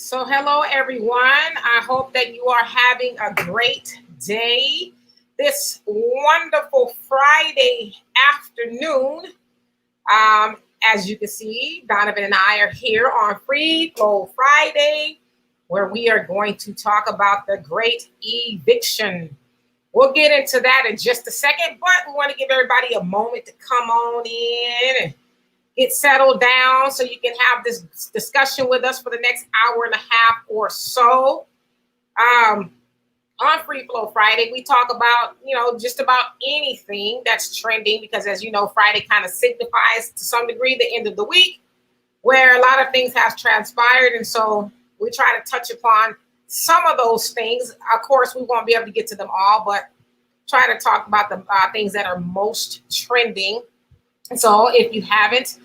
So, hello everyone. I hope that you are having a great day this wonderful Friday afternoon. As you can see, Donovan and I are here on Free Flow Friday, where we are going to talk about the Great Eviction. We'll get into that in just a second, but we want to give everybody a moment to come on in and get settled down so you can have this discussion with us for the next hour and a half or so. On Free Flow Friday, we talk about, just about anything that's trending because, as you know, Friday kind of signifies to some degree the end of the week where a lot of things have transpired. And so we try to touch upon some of those things. Of course, we won't be able to get to them all, but try to talk about the things that are most trending. And so if you haven't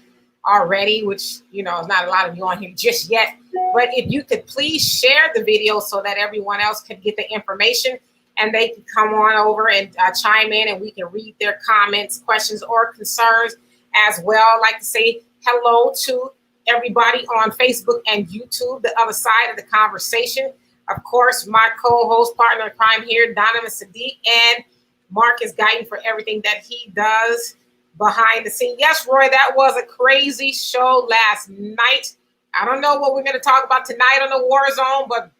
already, which, is not a lot of you on here just yet, but if you could please share the video so that everyone else can get the information and they can come on over and chime in and we can read their comments, questions, or concerns as well. I'd like to say hello to everybody on Facebook and YouTube, the other side of the conversation. Of course, my co-host, partner in crime here, Donovan Sadiq, and Mark is guiding for everything that he does behind the scene. Yes, Roy, that was a crazy show last night. I don't know what we're going to talk about tonight on the War Zone, but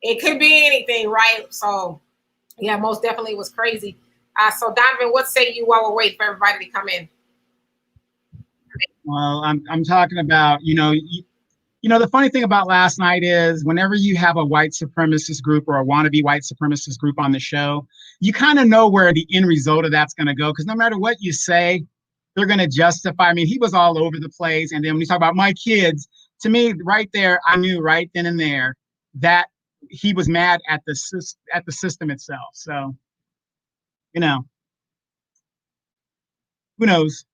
it could be anything, right? So, yeah, most definitely was crazy. So, Donovan, what say you while we're waiting for everybody to come in? Well, I'm talking about, the funny thing about last night is whenever you have a white supremacist group or a wannabe white supremacist group on the show, you kind of know where the end result of that's going to go. Because no matter what you say, they're going to justify. I mean, he was all over the place. And then when you talk about my kids, to me, right there, I knew right then and there that he was mad at the system itself. So, who knows?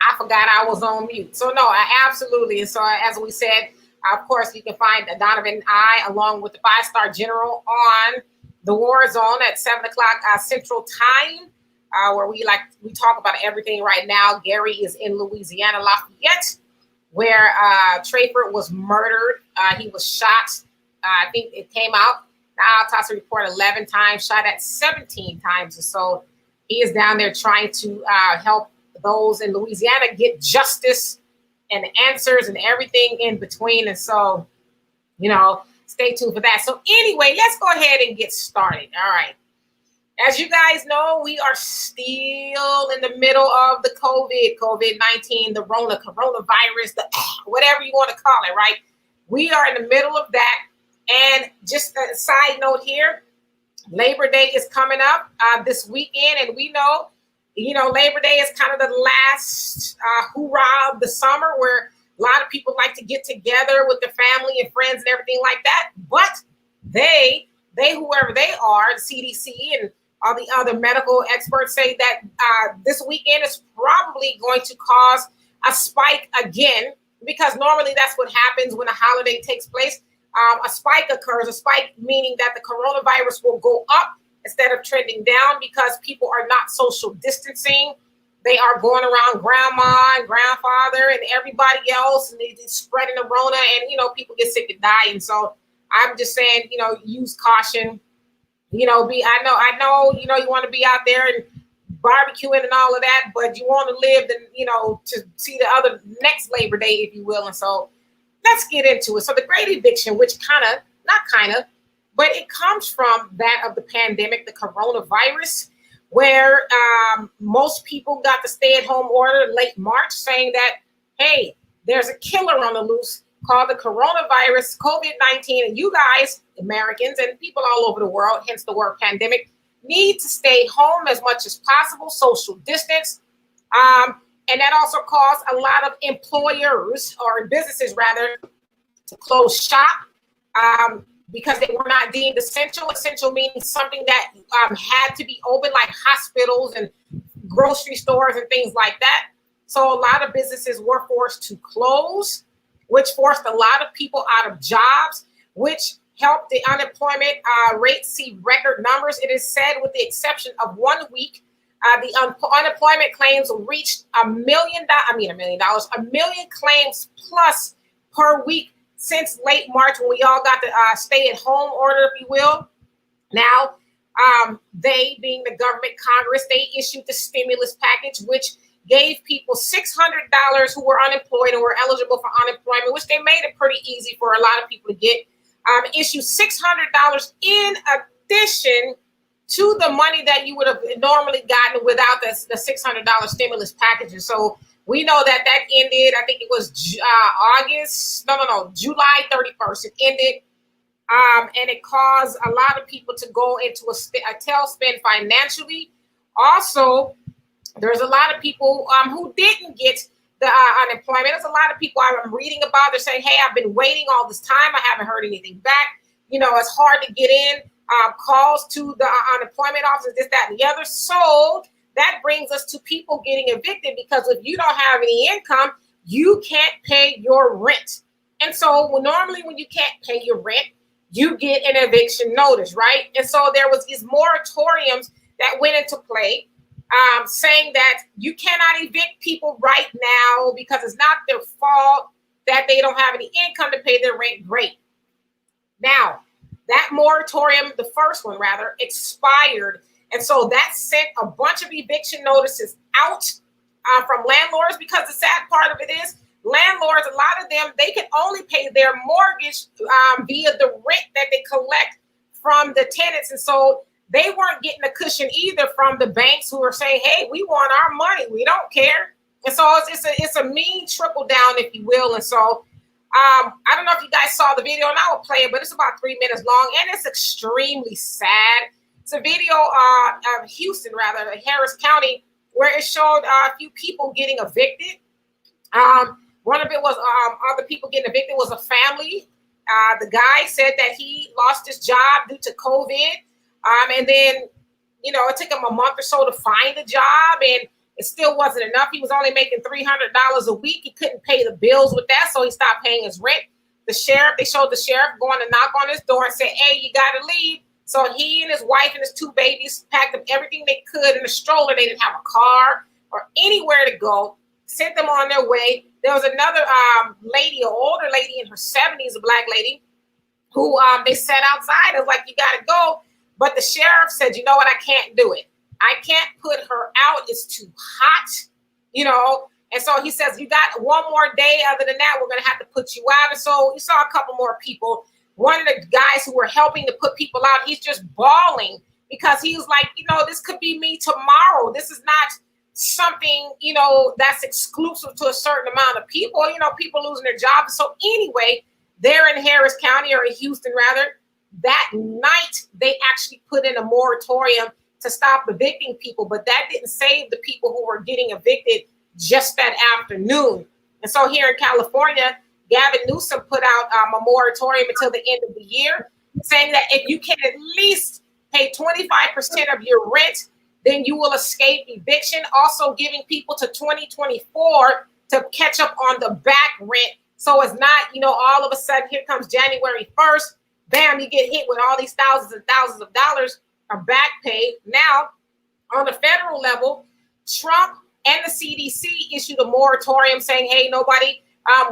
I forgot I was on mute. So, no, I absolutely. And so, as we said, of course, you can find Donovan and I, along with the 5-star general, on the War Zone at 7 o'clock Central Time, where we talk about everything right now. Gary is in Louisiana, Lafayette, where Trayford was murdered. He was shot. I think it came out. The autopsy report 11 times, shot at 17 times. And so he is down there trying to help those in Louisiana get justice and answers and everything in between. And so, stay tuned for that. So anyway, let's go ahead and get started. All right. As you guys know, we are still in the middle of the COVID-19, the coronavirus, the whatever you want to call it, right? We are in the middle of that. And just a side note here, Labor Day is coming up this weekend. And we know, Labor Day is kind of the last hoorah of the summer where a lot of people like to get together with their family and friends and everything like that. But they, whoever they are, the CDC and all the other medical experts say that this weekend is probably going to cause a spike again, because normally that's what happens when a holiday takes place. A spike occurs, a spike meaning that the coronavirus will go up instead of trending down because people are not social distancing. They are going around grandma and grandfather and everybody else, and they're spreading the Rona, and, people get sick and die. And so I'm just saying, use caution. I know, you want to be out there and barbecuing and all of that, but you want to live, to see the other next Labor Day, if you will. And so let's get into it. So the Great Eviction, which but it comes from that of the pandemic, the coronavirus, where most people got the stay-at-home order late March saying that, hey, there's a killer on the loose called the coronavirus, COVID-19, and you guys, Americans and people all over the world, hence the word pandemic, need to stay home as much as possible, social distance. And that also caused a lot of employers or businesses, rather, to close shop because they were not deemed essential. Essential meaning something that had to be open, like hospitals and grocery stores and things like that. So a lot of businesses were forced to close, which forced a lot of people out of jobs, which helped the unemployment rate see record numbers. It is said, with the exception of 1 week, the unemployment claims reached $1 million claims plus per week since late March, when we all got the stay-at-home order, if you will. Now, they, being the government, Congress, they issued the stimulus package, which gave people $600 who were unemployed and were eligible for unemployment, which they made it pretty easy for a lot of people to get. Issued $600 in addition to the money that you would have normally gotten without the $600 stimulus package. And so we know that ended, I think it was July 31st. It ended. And it caused a lot of people to go into a tailspin financially. Also, there's a lot of people who didn't get the unemployment. There's a lot of people I'm reading about. They're saying, hey, I've been waiting all this time. I haven't heard anything back. It's hard to get in. Calls to the unemployment office, this, that, and the other. So that brings us to people getting evicted, because if you don't have any income, you can't pay your rent. And so normally when you can't pay your rent, you get an eviction notice, right? And so there was these moratoriums that went into play, saying that you cannot evict people right now because it's not their fault that they don't have any income to pay their rent. Great. Now, that moratorium, the first one rather, expired. And so that sent a bunch of eviction notices out from landlords, because the sad part of it is, landlords, a lot of them, they can only pay their mortgage via the rent that they collect from the tenants. And so they weren't getting a cushion either from the banks, who are saying, hey, we want our money. We don't care. And so it's a mean trickle down, if you will. And so I don't know if you guys saw the video, and I will play it, but it's about 3 minutes long, and it's extremely sad. It's a video of Houston, rather, Harris County, where it showed a few people getting evicted. One of it was other people getting evicted was a family. The guy said that he lost his job due to COVID. And then, it took him a month or so to find a job, and it still wasn't enough. He was only making $300 a week. He couldn't pay the bills with that, so he stopped paying his rent. They showed the sheriff going to knock on his door and say, hey, you got to leave. So he and his wife and his 2 babies packed up everything they could in a stroller. They didn't have a car or anywhere to go. Sent them on their way. There was another lady, an older lady in her 70s, a black lady, who they sat outside. It was like, you got to go. But the sheriff said, you know what? I can't do it. I can't put her out. It's too hot, And so he says, you got one more day. Other than that, we're going to have to put you out. And so you saw a couple more people. One of the guys who were helping to put people out, he's just bawling, because he was like, this could be me tomorrow. This is not something, that's exclusive to a certain amount of people, people losing their jobs. So anyway, there in Harris County, or in Houston rather, that night they actually put in a moratorium to stop evicting people, but that didn't save the people who were getting evicted just that afternoon. And so here in California, Gavin Newsom put out a moratorium until the end of the year, saying that if you can at least pay 25% of your rent, then you will escape eviction. Also giving people to 2024 to catch up on the back rent. So it's not, all of a sudden, here comes January 1st, bam, you get hit with all these thousands and thousands of dollars of back pay. Now, on the federal level, Trump and the CDC issued a moratorium saying, hey, nobody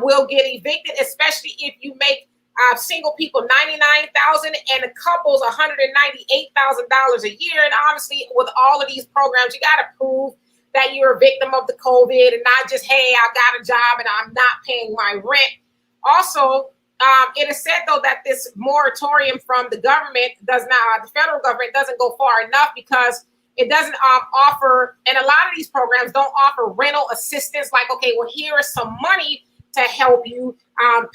will get evicted, especially if you make single people $99,000 and the couples $198,000 a year. And obviously, with all of these programs, you got to prove that you're a victim of the COVID, and not just, hey, I got a job and I'm not paying my rent. Also, it is said, though, that this moratorium from the government the federal government doesn't go far enough, because it doesn't offer, and a lot of these programs don't offer rental assistance, like, okay, well, here is some money to help you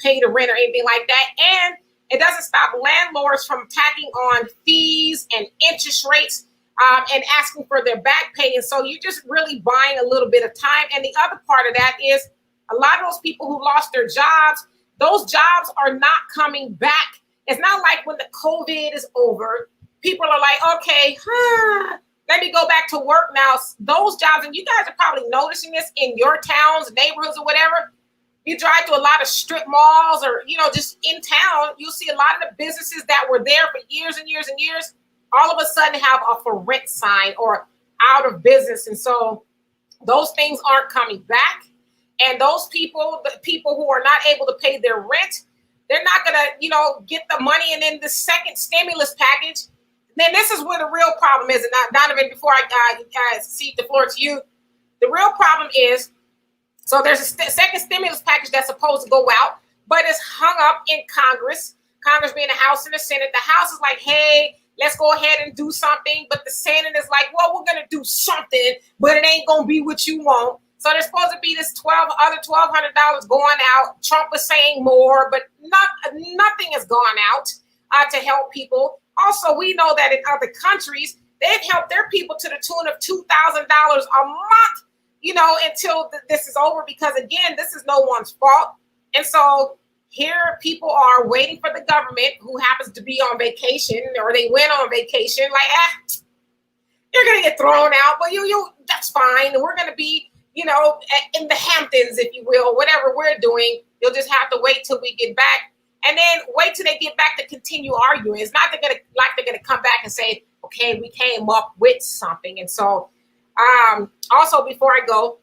pay the rent or anything like that. And it doesn't stop landlords from tacking on fees and interest rates and asking for their back pay. And so you're just really buying a little bit of time. And the other part of that is a lot of those people who lost their jobs, those jobs are not coming back. It's not like when the COVID is over, people are like, okay, let me go back to work now. Those jobs, and you guys are probably noticing this in your towns, neighborhoods, or whatever. You drive to a lot of strip malls, or, just in town, you'll see a lot of the businesses that were there for years and years and years, all of a sudden have a for rent sign or out of business. And so those things aren't coming back. And those people, the people who are not able to pay their rent, they're not going to, get the money. And then the second stimulus package, then this is where the real problem is. And Donovan, before I cede the floor to you, the real problem is, so there's a second stimulus package that's supposed to go out, but it's hung up in Congress. Congress being the House and the Senate. The House is like, hey, let's go ahead and do something. But the Senate is like, well, we're going to do something, but it ain't going to be what you want. So there's supposed to be this $1,200 going out. Trump was saying more, but nothing has gone out to help people. Also, we know that in other countries, they've helped their people to the tune of $2,000 a month, until this is over, because, again, this is no one's fault. And so here people are waiting for the government, who happens to be on vacation, or they went on vacation, like, you're going to get thrown out, but you that's fine. We're going to be, in the Hamptons, if you will, whatever we're doing. You'll just have to wait till we get back, and then wait till they get back to continue arguing. It's not they're going to come back and say, okay, we came up with something. And so also, before I go,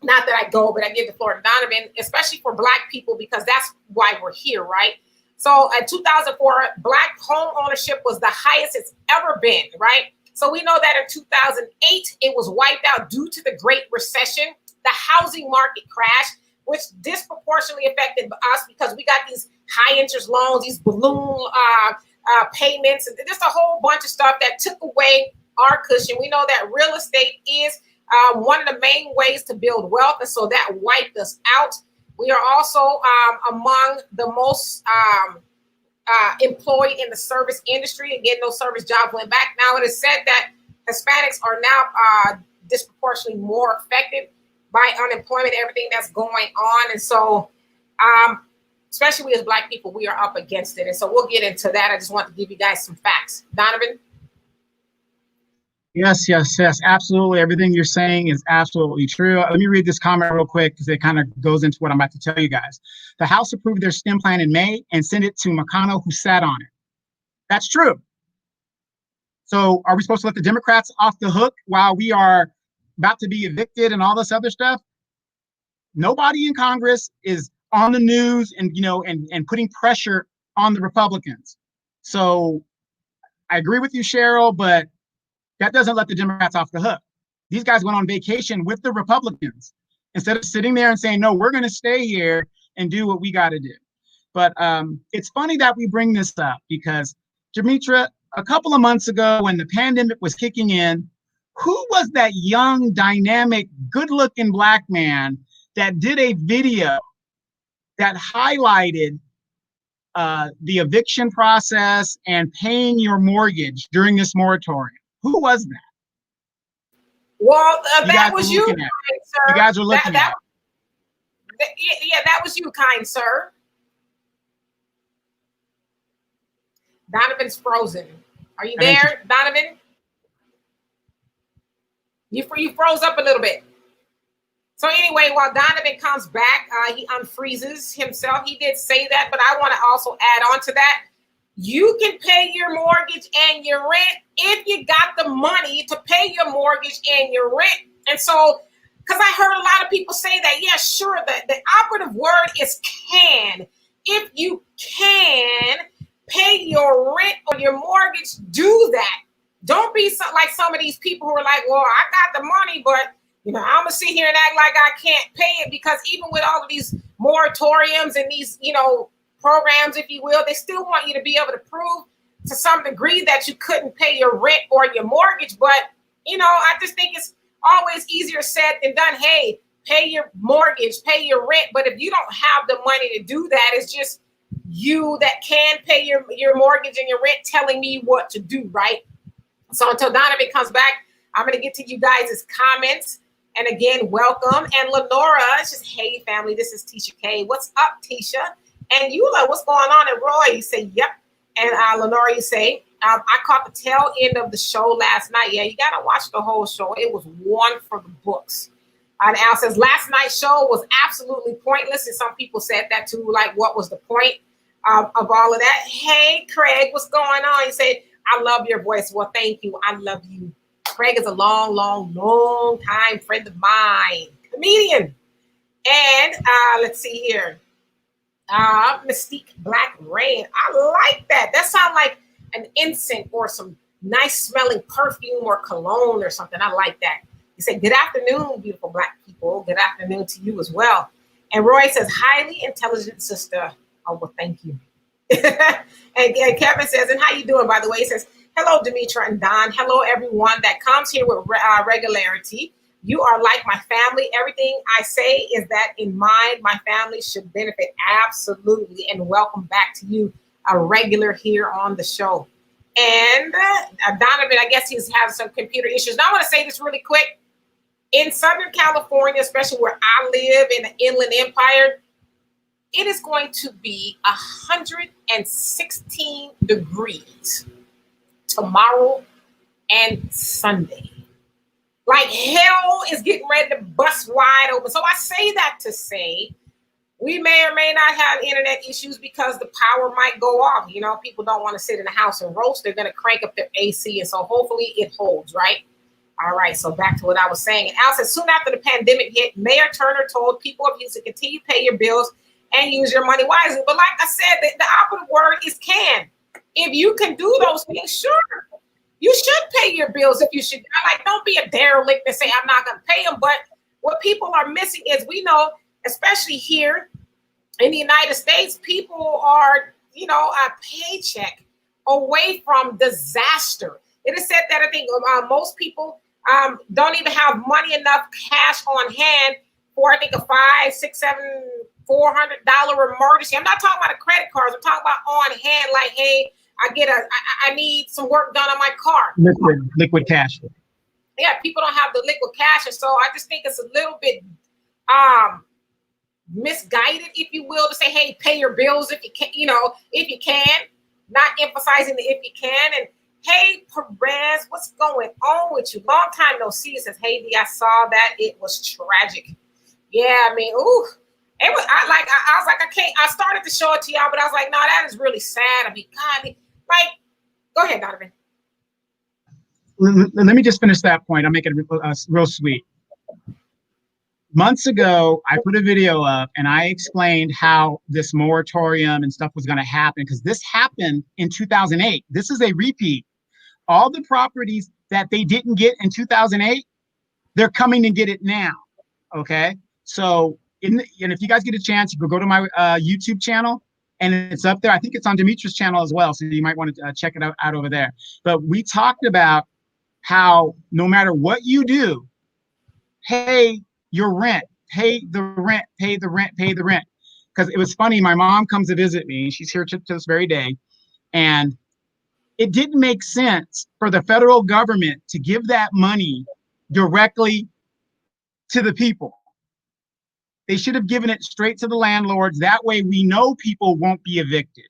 not that I go, but I give the floor to Donovan, especially for Black people, because that's why we're here, right? So in 2004, Black home ownership was the highest it's ever been, right? So we know that in 2008, it was wiped out due to the Great Recession, the housing market crash, which disproportionately affected us because we got these high interest loans, these balloon payments, and just a whole bunch of stuff that took away our cushion. We know that real estate is one of the main ways to build wealth, and so that wiped us out. We are also among the most employed in the service industry. Again, those service jobs went back. Now it is said that Hispanics are now disproportionately more affected by unemployment, everything that's going on. And so, especially we as Black people, we are up against it. And so we'll get into that. I just want to give you guys some facts. Donovan? Yes, absolutely. Everything you're saying is absolutely true. Let me read this comment real quick because it kind of goes into what I'm about to tell you guys. The House approved their STEM plan in May and sent it to McConnell, who sat on it. That's true. So are we supposed to let the Democrats off the hook while we are about to be evicted and all this other stuff? Nobody in Congress is on the news and, and putting pressure on the Republicans. So I agree with you, Cheryl, but that doesn't let the Democrats off the hook. These guys went on vacation with the Republicans instead of sitting there and saying, no, we're going to stay here and do what we got to do. But it's funny that we bring this up because, Demetra, a couple of months ago when the pandemic was kicking in, who was that young, dynamic, good-looking Black man that did a video that highlighted the eviction process and paying your mortgage during this moratorium? Who was that? Well, that was you, kind sir. You guys were looking at it. Yeah, that was you, kind sir. Donovan's frozen. Are you there, Donovan? You froze up a little bit. So anyway, while Donovan comes back, he unfreezes himself. He did say that, but I want to also add on to that. You can pay your mortgage and your rent if you got the money to pay your mortgage and your rent. And so, because I heard a lot of people say that, yeah, sure, the operative word is can. If you can pay your rent or your mortgage, do that. Don't be like some of these people who are like, well, I got the money, but I'm going to sit here and act like I can't pay it, because even with all of these moratoriums and these, programs, if you will, they still want you to be able to prove to some degree that you couldn't pay your rent or your mortgage. But, I just think it's always easier said than done. Hey, pay your mortgage, pay your rent. But if you don't have the money to do that, it's just you that can pay your mortgage and your rent telling me what to do, right? So until Donovan comes back, I'm going to get to you guys' comments. And again, welcome. And Lenora, it's just, hey, family, this is Tisha K. What's up, Tisha? And Eula, what's going on? And Roy, you say, yep. And Lenora, you say, I caught the tail end of the show last night. Yeah, you got to watch the whole show. It was one for the books. And Al says, last night's show was absolutely pointless. And some people said that too, like, what was the point of all of that? Hey, Craig, what's going on? You say, I love your voice. Well, thank you. I love you. Craig is a long time friend of mine. Comedian. And let's see here. Mystique Black Rain. I like that. That sounds like an incense or some nice smelling perfume or cologne or something. I like that. He said, good afternoon, beautiful Black people. Good afternoon to you as well. And Roy says, highly intelligent sister. Oh, well, thank you. and Kevin says, and how you doing, by the way? He says, hello, Demetra and Don. Hello, everyone that comes here with regularity. You are like my family. Everything I say is that in mind. My family should benefit. Absolutely. And welcome back to you, a regular here on the show. And Donovan, I guess he's having some computer issues. Now I want to say this really quick. In Southern California, especially where I live in the Inland Empire, it is going to be 116 degrees tomorrow and Sunday. Like hell is getting ready to bust wide open. So I say that to say we may or may not have internet issues because the power might go off. You know, people don't want to sit in the house and roast. They're going to crank up their AC. And so hopefully it holds, right? All right. So back to what I was saying. And Al said, soon after the pandemic hit, Mayor Turner told people of Houston to continue to pay your bills and use your money wisely. But like I said, the operative word is can. If you can do those things, sure. You should pay your bills if you should. Like, don't be a derelict and say, I'm not going to pay them. But what people are missing is we know, especially here in the United States, people are, you know, a paycheck away from disaster. It is said that I think most people don't even have money enough cash on hand for, I think, a $500, $600, $400 emergency. I'm not talking about the credit cards. I'm talking about on hand, like, hey, I need some work done on my car. Liquid cash. Yeah, people don't have the liquid cash. And so I just think it's a little bit misguided, if you will, to say, hey, pay your bills if you can, you know, if you can, not emphasizing the if you can. And hey, Perez, what's going on with you? Long time no see. It says, hey, D, I saw that. It was tragic. Yeah, I mean, ooh. It was, I was like, I can't, I started to show it to y'all, but I was like, no, that is really sad. I mean, God, like, go ahead, Donovan. Let me just finish that point. I'll make it real sweet. Months ago, I put a video up and I explained how this moratorium and stuff was going to happen because this happened in 2008. This is a repeat. All the properties that they didn't get in 2008, they're coming to get it now. Okay. So, and if you guys get a chance, you can go to my YouTube channel and it's up there. I think it's on Demetra's channel as well. So you might want to check it out over there. But we talked about how no matter what you do, pay your rent, pay the rent, pay the rent, pay the rent. Because it was funny, my mom comes to visit me, she's here to this very day, and it didn't make sense for the federal government to give that money directly to the people. They should have given it straight to the landlords. That way we know people won't be evicted.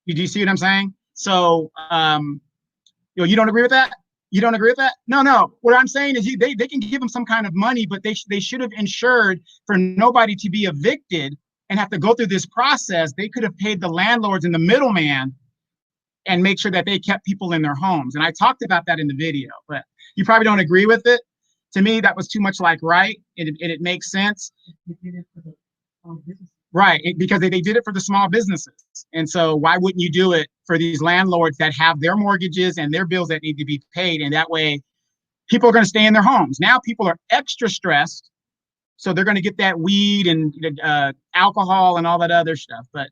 Do you see what I'm saying? So, you don't agree with that? You don't agree with that? No. What I'm saying is they can give them some kind of money, but they should have ensured for nobody to be evicted and have to go through this process. They could have paid the landlords and the middleman and make sure that they kept people in their homes. And I talked about that in the video, but you probably don't agree with it. To me, that was too much like right. It makes sense. Right, because they did it for the small businesses. And so why wouldn't you do it for these landlords that have their mortgages and their bills that need to be paid? And that way people are going to stay in their homes. Now people are extra stressed. So they're going to get that weed and alcohol and all that other stuff. But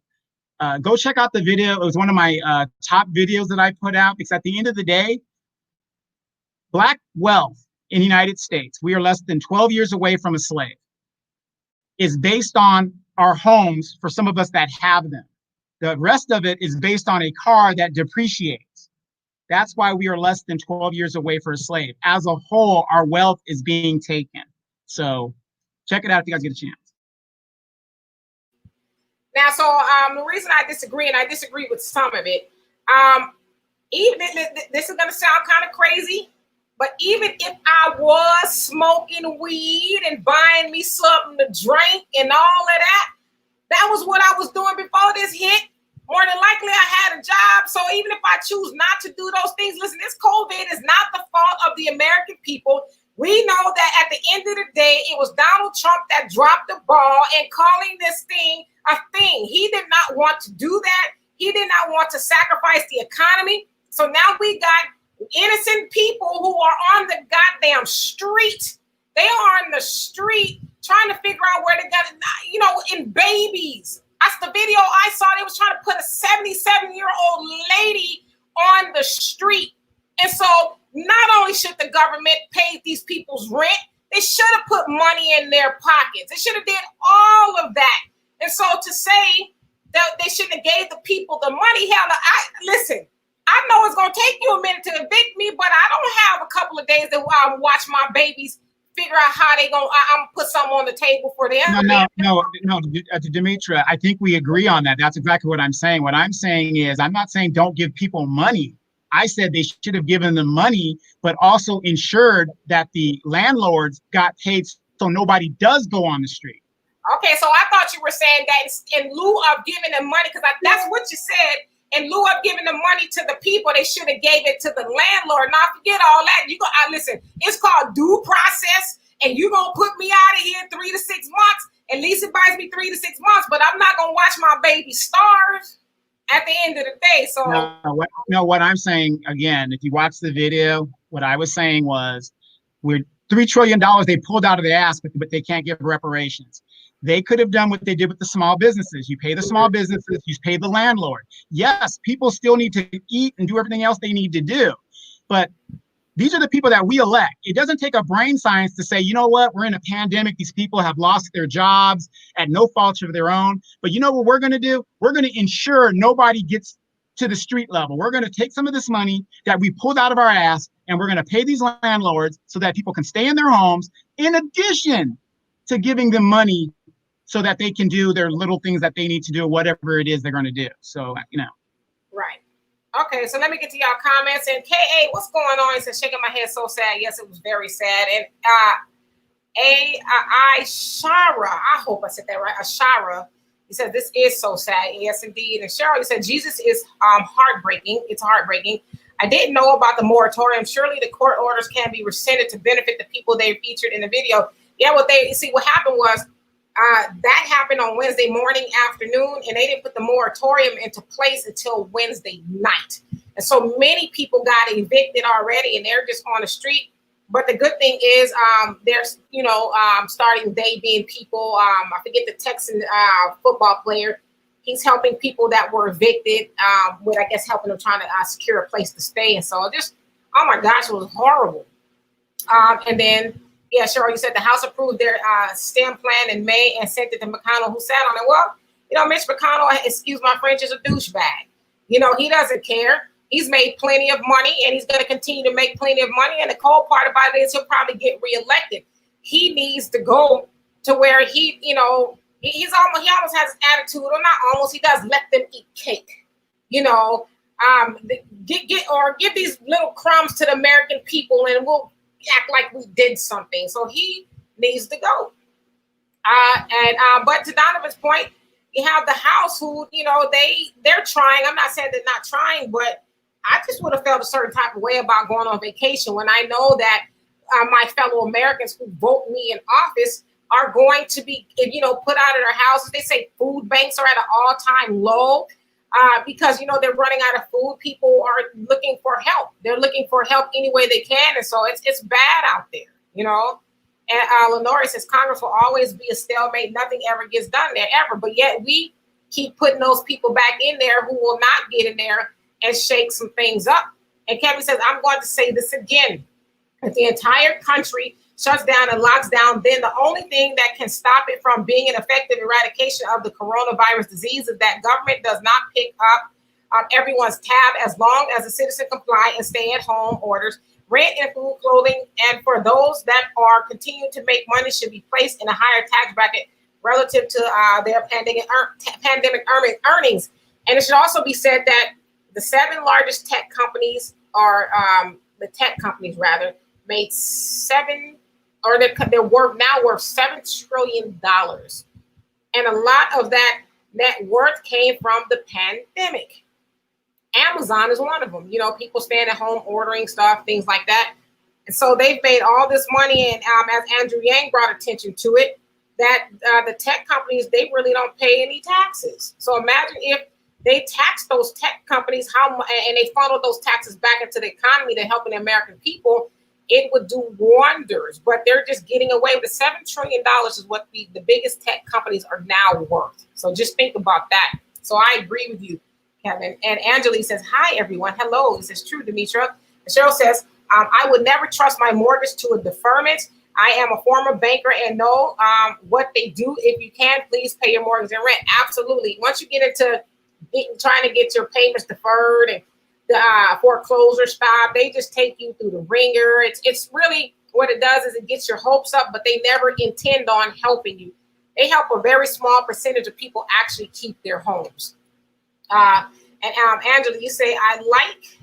go check out the video. It was one of my top videos that I put out, because at the end of the day, Black wealth in the United States, we are less than 12 years away from a slave, is based on our homes for some of us that have them. The rest of it is based on a car that depreciates. That's why we are less than 12 years away for a slave. As a whole, our wealth is being taken. So check it out if you guys get a chance. Now, so the reason I disagree, and I disagree with some of it, even this is going to sound kind of crazy, but even if I was smoking weed and buying me something to drink and all of that, that was what I was doing before this hit. More than likely, I had a job. So even if I choose not to do those things, listen, this COVID is not the fault of the American people. We know that at the end of the day, it was Donald Trump that dropped the ball and calling this thing a thing. He did not want to do that. He did not want to sacrifice the economy. So now we got innocent people who are on the goddamn street. They are on the street trying to figure out where they got it, in babies. That's the video I saw. They was trying to put a 77-year-old lady on the street. And so not only should the government pay these people's rent, they should have put money in their pockets. They should have did all of that. And so to say that they shouldn't have gave the people the money, hell, listen, I know it's going to take you a minute to evict me, but I don't have a couple of days that I'll watch my babies figure out how they going to, I'm going to put something on the table for them. No, Demetra, I think we agree on that. That's exactly what I'm saying. What I'm saying is, I'm not saying don't give people money. I said they should have given them money, but also ensured that the landlords got paid so nobody does go on the street. Okay, so I thought you were saying that in lieu of giving them money, because that's what you said. In lieu of giving the money to the people, they should have gave it to the landlord. Now forget all that. Listen, it's called due process, and you're gonna put me out of here 3 to 6 months. At least it buys me 3 to 6 months, but I'm not gonna watch my baby starve at the end of the day. So what I'm saying again, if you watch the video, what I was saying was, we're $3 trillion they pulled out of their ass, but they can't give reparations. They could have done what they did with the small businesses. You pay the small businesses, you pay the landlord. Yes, people still need to eat and do everything else they need to do. But these are the people that we elect. It doesn't take a brain science to say, you know what, we're in a pandemic. These people have lost their jobs at no fault of their own. But you know what we're going to do? We're going to ensure nobody gets to the street level. We're going to take some of this money that we pulled out of our ass, and we're going to pay these landlords so that people can stay in their homes, in addition to giving them money so that they can do their little things that they need to do, whatever it is they're going to do. So, Right. Okay, so let me get to y'all comments. And K.A., what's going on? He said, shaking my head, so sad. Yes, it was very sad. And Shara, I hope I said that right. Ashara, he said, this is so sad. Yes, indeed. And Cheryl, said, Jesus is heartbreaking. It's heartbreaking. I didn't know about the moratorium. Surely the court orders can be rescinded to benefit the people they featured in the video. Yeah, what happened was, that happened on Wednesday morning, afternoon, and they didn't put the moratorium into place until Wednesday night. And so many people got evicted already, and they're just on the street. But the good thing is, there's, starting day being people. I forget the Texan football player. He's helping people that were evicted with, I guess, helping them trying to secure a place to stay. And so just, oh my gosh, it was horrible. And then, yeah, sure. You said the House approved their STEM plan in May and sent it to McConnell, who sat on it. Well, Mitch McConnell, excuse my French, is a douchebag. He doesn't care. He's made plenty of money, and he's going to continue to make plenty of money. And the cold part about it is he'll probably get reelected. He needs to go to where he almost has an attitude, or not almost. He does let them eat cake. Give these little crumbs to the American people, and we'll act like we did something. So he needs to go. But to Donovan's point, you have the House who, they're trying. I'm not saying they're not trying, but I just would have felt a certain type of way about going on vacation when I know that my fellow Americans who vote me in office are going to be, put out of their houses. They say food banks are at an all-time low. Because, they're running out of food. People are looking for help. They're looking for help any way they can. And so it's bad out there, And Lenore says Congress will always be a stalemate. Nothing ever gets done there, ever. But yet we keep putting those people back in there who will not get in there and shake some things up. And Kevin says, I'm going to say this again. If the entire country shuts down and locks down, then the only thing that can stop it from being an effective eradication of the coronavirus disease is that government does not pick up everyone's tab as long as the citizen comply and stay at home orders. Rent and food, clothing, and for those that are continuing to make money should be placed in a higher tax bracket relative to their pandemic earnings. And it should also be said that the 7 largest tech companies made they're worth $7 trillion. And a lot of that net worth came from the pandemic. Amazon is one of them. People staying at home ordering stuff, things like that. And so they've made all this money, and as Andrew Yang brought attention to it, that the tech companies, they really don't pay any taxes. So imagine if they tax those tech companies, and they funnel those taxes back into the economy to helping the American people, it would do wonders. But they're just getting away with it. $7 trillion is what the biggest tech companies are now worth. So just think about that. So I agree with you, Kevin. And Angeli says, hi, everyone. Hello. This is true, Demetra. Cheryl says, I would never trust my mortgage to a deferment. I am a former banker and know what they do. If you can, please pay your mortgage and rent. Absolutely. Once you get into trying to get your payments deferred and the foreclosure stop, they just take you through the ringer. It's really what it does is it gets your hopes up, but they never intend on helping you. They help a very small percentage of people actually keep their homes. And Angela, you say, I like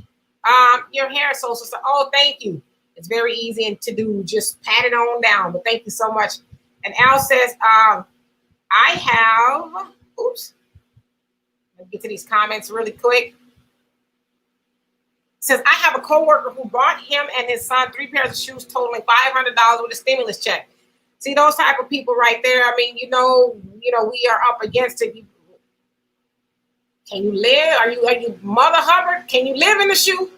your hair. So oh, thank you. It's very easy to do. Just pat it on down. But thank you so much. And Al says, I have, oops. Let me get to these comments really quick. Says, I have a coworker who bought him and his son 3 pairs of shoes totaling $500 with a stimulus check. See, those type of people right there. I mean, you know, we are up against it. Can you live? Are you Mother Hubbard? Can you live in the shoe?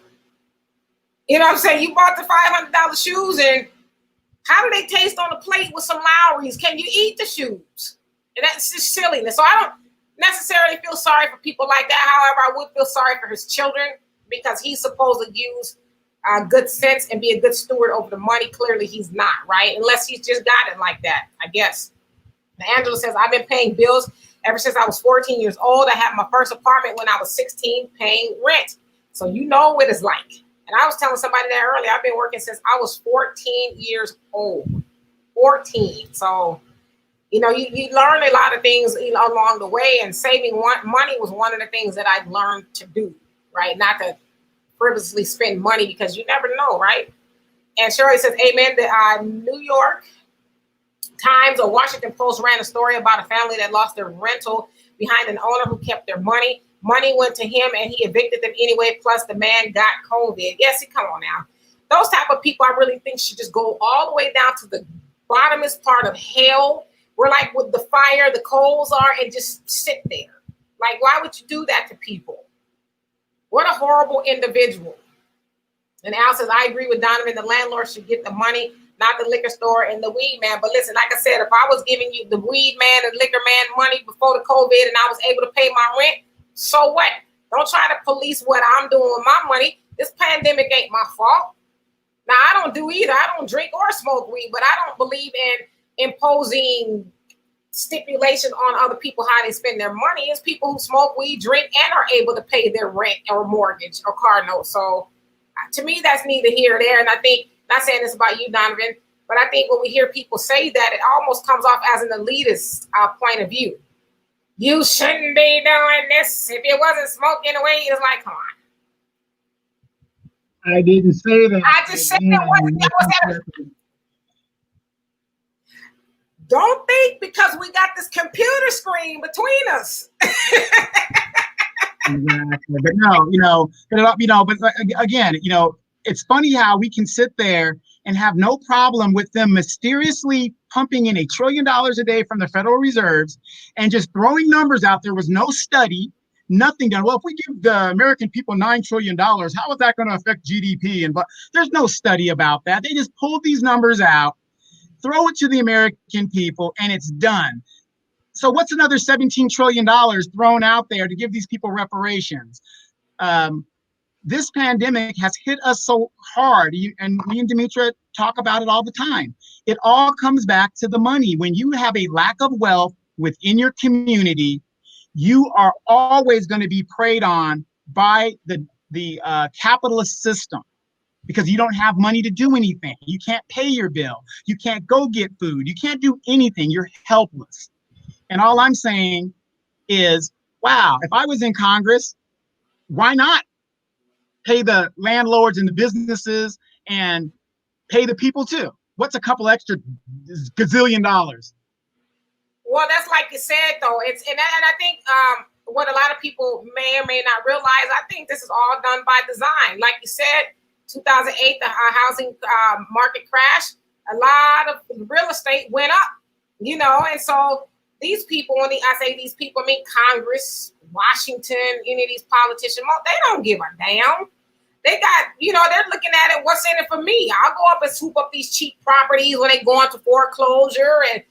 You know what I'm saying? You bought the $500 shoes, and how do they taste on the plate with some Lowry's? Can you eat the shoes? And that's just silliness. So I don't necessarily feel sorry for people like that. However, I would feel sorry for his children because he's supposed to use good sense and be a good steward over the money. Clearly, he's not, right? Unless he's just got it like that, I guess. And Angela says, I've been paying bills ever since I was 14 years old. I had my first apartment when I was 16 paying rent. So you know what it's like. And I was telling somebody that earlier, I've been working since I was 14 years old. 14. So, you learn a lot of things along the way, and saving money was one of the things that I learned to do, right? Not to frivolously spend money because you never know, right? And Shirley says, amen. The New York Times or Washington Post ran a story about a family that lost their rental behind an owner who kept their money. Money went to him and he evicted them anyway. Plus the man got COVID. Yes, come on now. Those type of people I really think should just go all the way down to the bottomest part of hell, where like with the fire, the coals are, and just sit there. Like, why would you do that to people? What a horrible individual. And Al says, I agree with Donovan. The landlord should get the money, not the liquor store and the weed man. But listen, like I said, if I was giving you the weed man and liquor man money before the COVID and I was able to pay my rent, so what? Don't try to police what I'm doing with my money. This pandemic ain't my fault. Now, I don't do either. I don't drink or smoke weed, but I don't believe in imposing stipulation on other people how they spend their money. It's people who smoke weed, drink, and are able to pay their rent or mortgage or car note. So to me, that's neither here or there. And I think, not saying this about you, Donovan, but I think when we hear people say that, it almost comes off as an elitist point of view. You shouldn't be doing this. If it wasn't smoking away, it's like, come on. I didn't say that. I just said that wasn't. Don't think because we got this computer screen between us. Exactly. But no, but again, it's funny how we can sit there and have no problem with them mysteriously pumping in $1 trillion a day from the Federal Reserves and just throwing numbers out. There was no study, nothing done. Well, if we give the American people $9 trillion, how is that going to affect GDP? But there's no study about that. They just pulled these numbers out, throw it to the American people, and it's done. So what's another $17 trillion thrown out there to give these people reparations? This pandemic has hit us so hard, and me and Demetra talk about it all the time. It all comes back to the money. When you have a lack of wealth within your community, you are always going to be preyed on by the capitalist system because you don't have money to do anything. You can't pay your bill. You can't go get food. You can't do anything. You're helpless. And all I'm saying is, wow, if I was in Congress, why not pay the landlords and the businesses and pay the people too? What's a couple extra gazillion dollars? Well, that's like you said, though. And I think what a lot of people may or may not realize, I think this is all done by design. Like you said, 2008, the housing market crash, a lot of real estate went up, you know, and so these people, when I say these people, I mean Congress, Washington, any of these politicians, they don't give a damn. They got, you know, they're looking at it, what's in it for me? I'll go up and swoop up these cheap properties when they go into foreclosure. And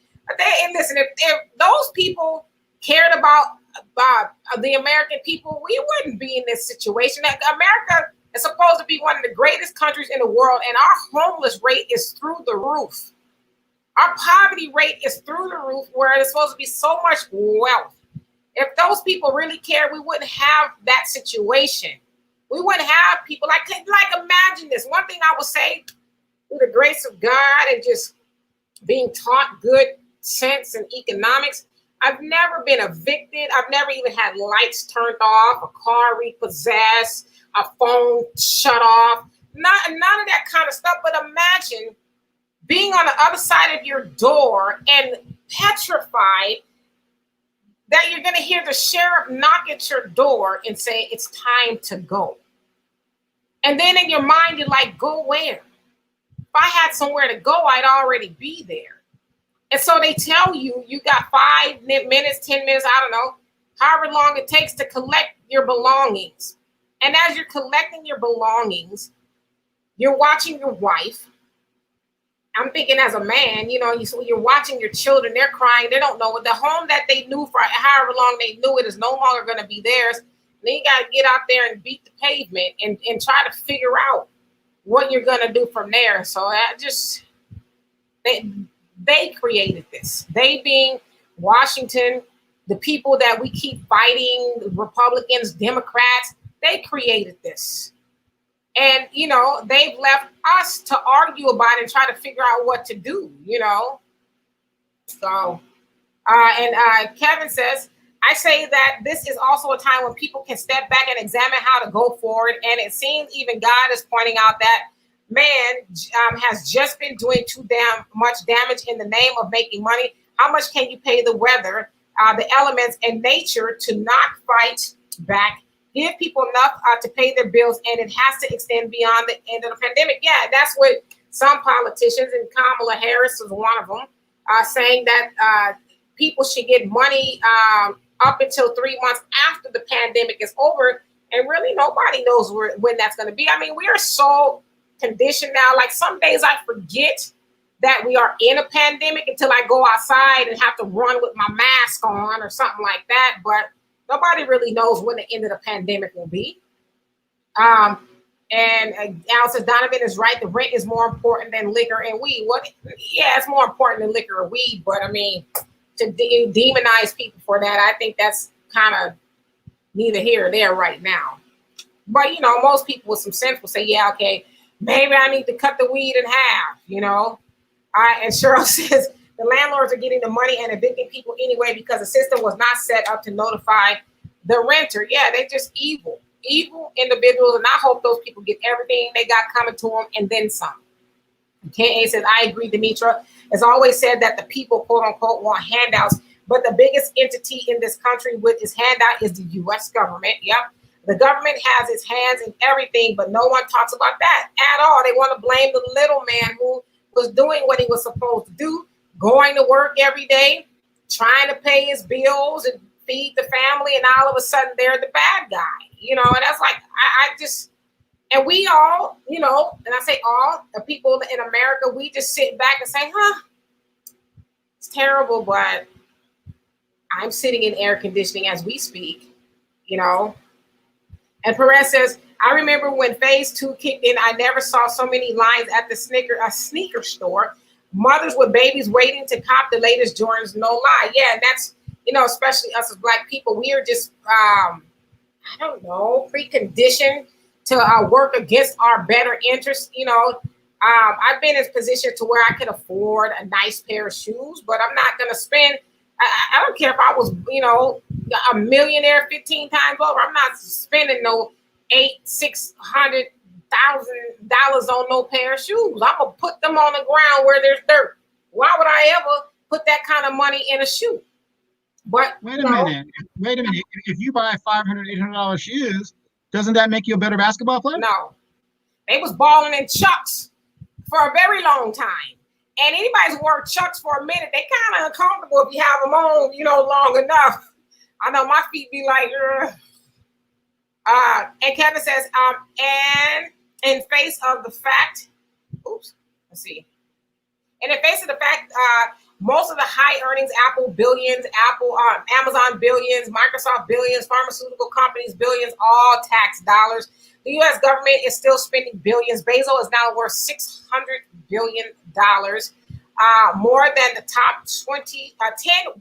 listen, if those people cared about the American people, we wouldn't be in this situation. America is supposed to be one of the greatest countries in the world, and our homeless rate is through the roof. Our poverty rate is through the roof, where there's supposed to be so much wealth. If those people really cared, we wouldn't have that situation. We wouldn't have people like imagine this. One thing I would say, through the grace of God and just being taught good sense and economics, I've never been evicted. I've never even had lights turned off, a car repossessed, a phone shut off, none of that kind of stuff. But imagine being on the other side of your door and petrified that you're going to hear the sheriff knock at your door and say, it's time to go. And then in your mind, you're like, go where? If I had somewhere to go, I'd already be there. And so they tell you, you got 5 minutes, 10 minutes, I don't know, however long it takes to collect your belongings. And as you're collecting your belongings, you're watching your wife. I'm thinking as a man, you know, you're watching your children, they're crying, they don't know what the home that they knew for however long they knew it is no longer going to be theirs. And then you got to get out there and beat the pavement and try to figure out what you're going to do from there. So they created this. They being Washington, the people that we keep fighting, Republicans, Democrats, they created this. And, you know, they've left us to argue about it and try to figure out what to do, you know. So, Kevin says, I say that this is also a time when people can step back and examine how to go forward. And it seems even God is pointing out that man has just been doing too damn much damage in the name of making money. How much can you pay the weather, the elements, and nature to not fight back? Give people enough to pay their bills, and it has to extend beyond the end of the pandemic. Yeah, that's what some politicians, and Kamala Harris is one of them, saying that people should get money up until 3 months after the pandemic is over. And really, nobody knows when that's going to be. I mean, we are so conditioned now. Like some days I forget that we are in a pandemic until I go outside and have to run with my mask on or something like that. But nobody really knows when the end of the pandemic will be. And Al says, Donovan is right. The rent is more important than liquor and weed. What? Yeah, it's more important than liquor or weed. But I mean, to demonize people for that, I think that's kind of neither here or there right now. But, you know, most people with some sense will say, yeah, okay, maybe I need to cut the weed in half, you know. And Cheryl says, the landlords are getting the money and evicting people anyway because the system was not set up to notify the renter. Yeah, they're just evil individuals. And I hope those people get everything they got coming to them and then some. KA says, I agree, Demetra. Has always said that the people, quote unquote, want handouts. But the biggest entity in this country with its handout is the U.S. government. Yep. The government has its hands in everything, but no one talks about that at all. They want to blame the little man who was doing what he was supposed to do, going to work every day, trying to pay his bills and feed the family, and all of a sudden they're the bad guy, you know. And that's like, I just, and we all, you know, and I say all the people in America, we just sit back and say, it's terrible, but I'm sitting in air conditioning as we speak, you know. And Perez says, I remember when phase 2 kicked in, I never saw so many lines at the sneaker store. Mothers with babies waiting to cop the latest Jordans, no lie. Yeah, and that's, you know, especially us as Black people, we are just, I don't know, preconditioned to work against our better interests. You know, I've been in a position to where I can afford a nice pair of shoes, but I'm not going to spend, I don't care if I was, you know, a millionaire 15 times over. I'm not spending no $600,000 on no pair of shoes. I'm gonna put them on the ground where there's dirt. Why would I ever put that kind of money in a shoe? But wait a minute. If you buy $500, $800 shoes, doesn't that make you a better basketball player? No, They was balling in Chucks for a very long time. And anybody's wore Chucks for a minute, they kind of uncomfortable if you have them on, long enough. I know my feet be like, ugh. And Kevin says, and in face of the fact, in the face of the fact, most of the high earnings, Apple billions, Amazon billions, Microsoft billions, pharmaceutical companies billions, all tax dollars. The U.S. government is still spending billions. Bezos is now worth $600 billion, more than the top 10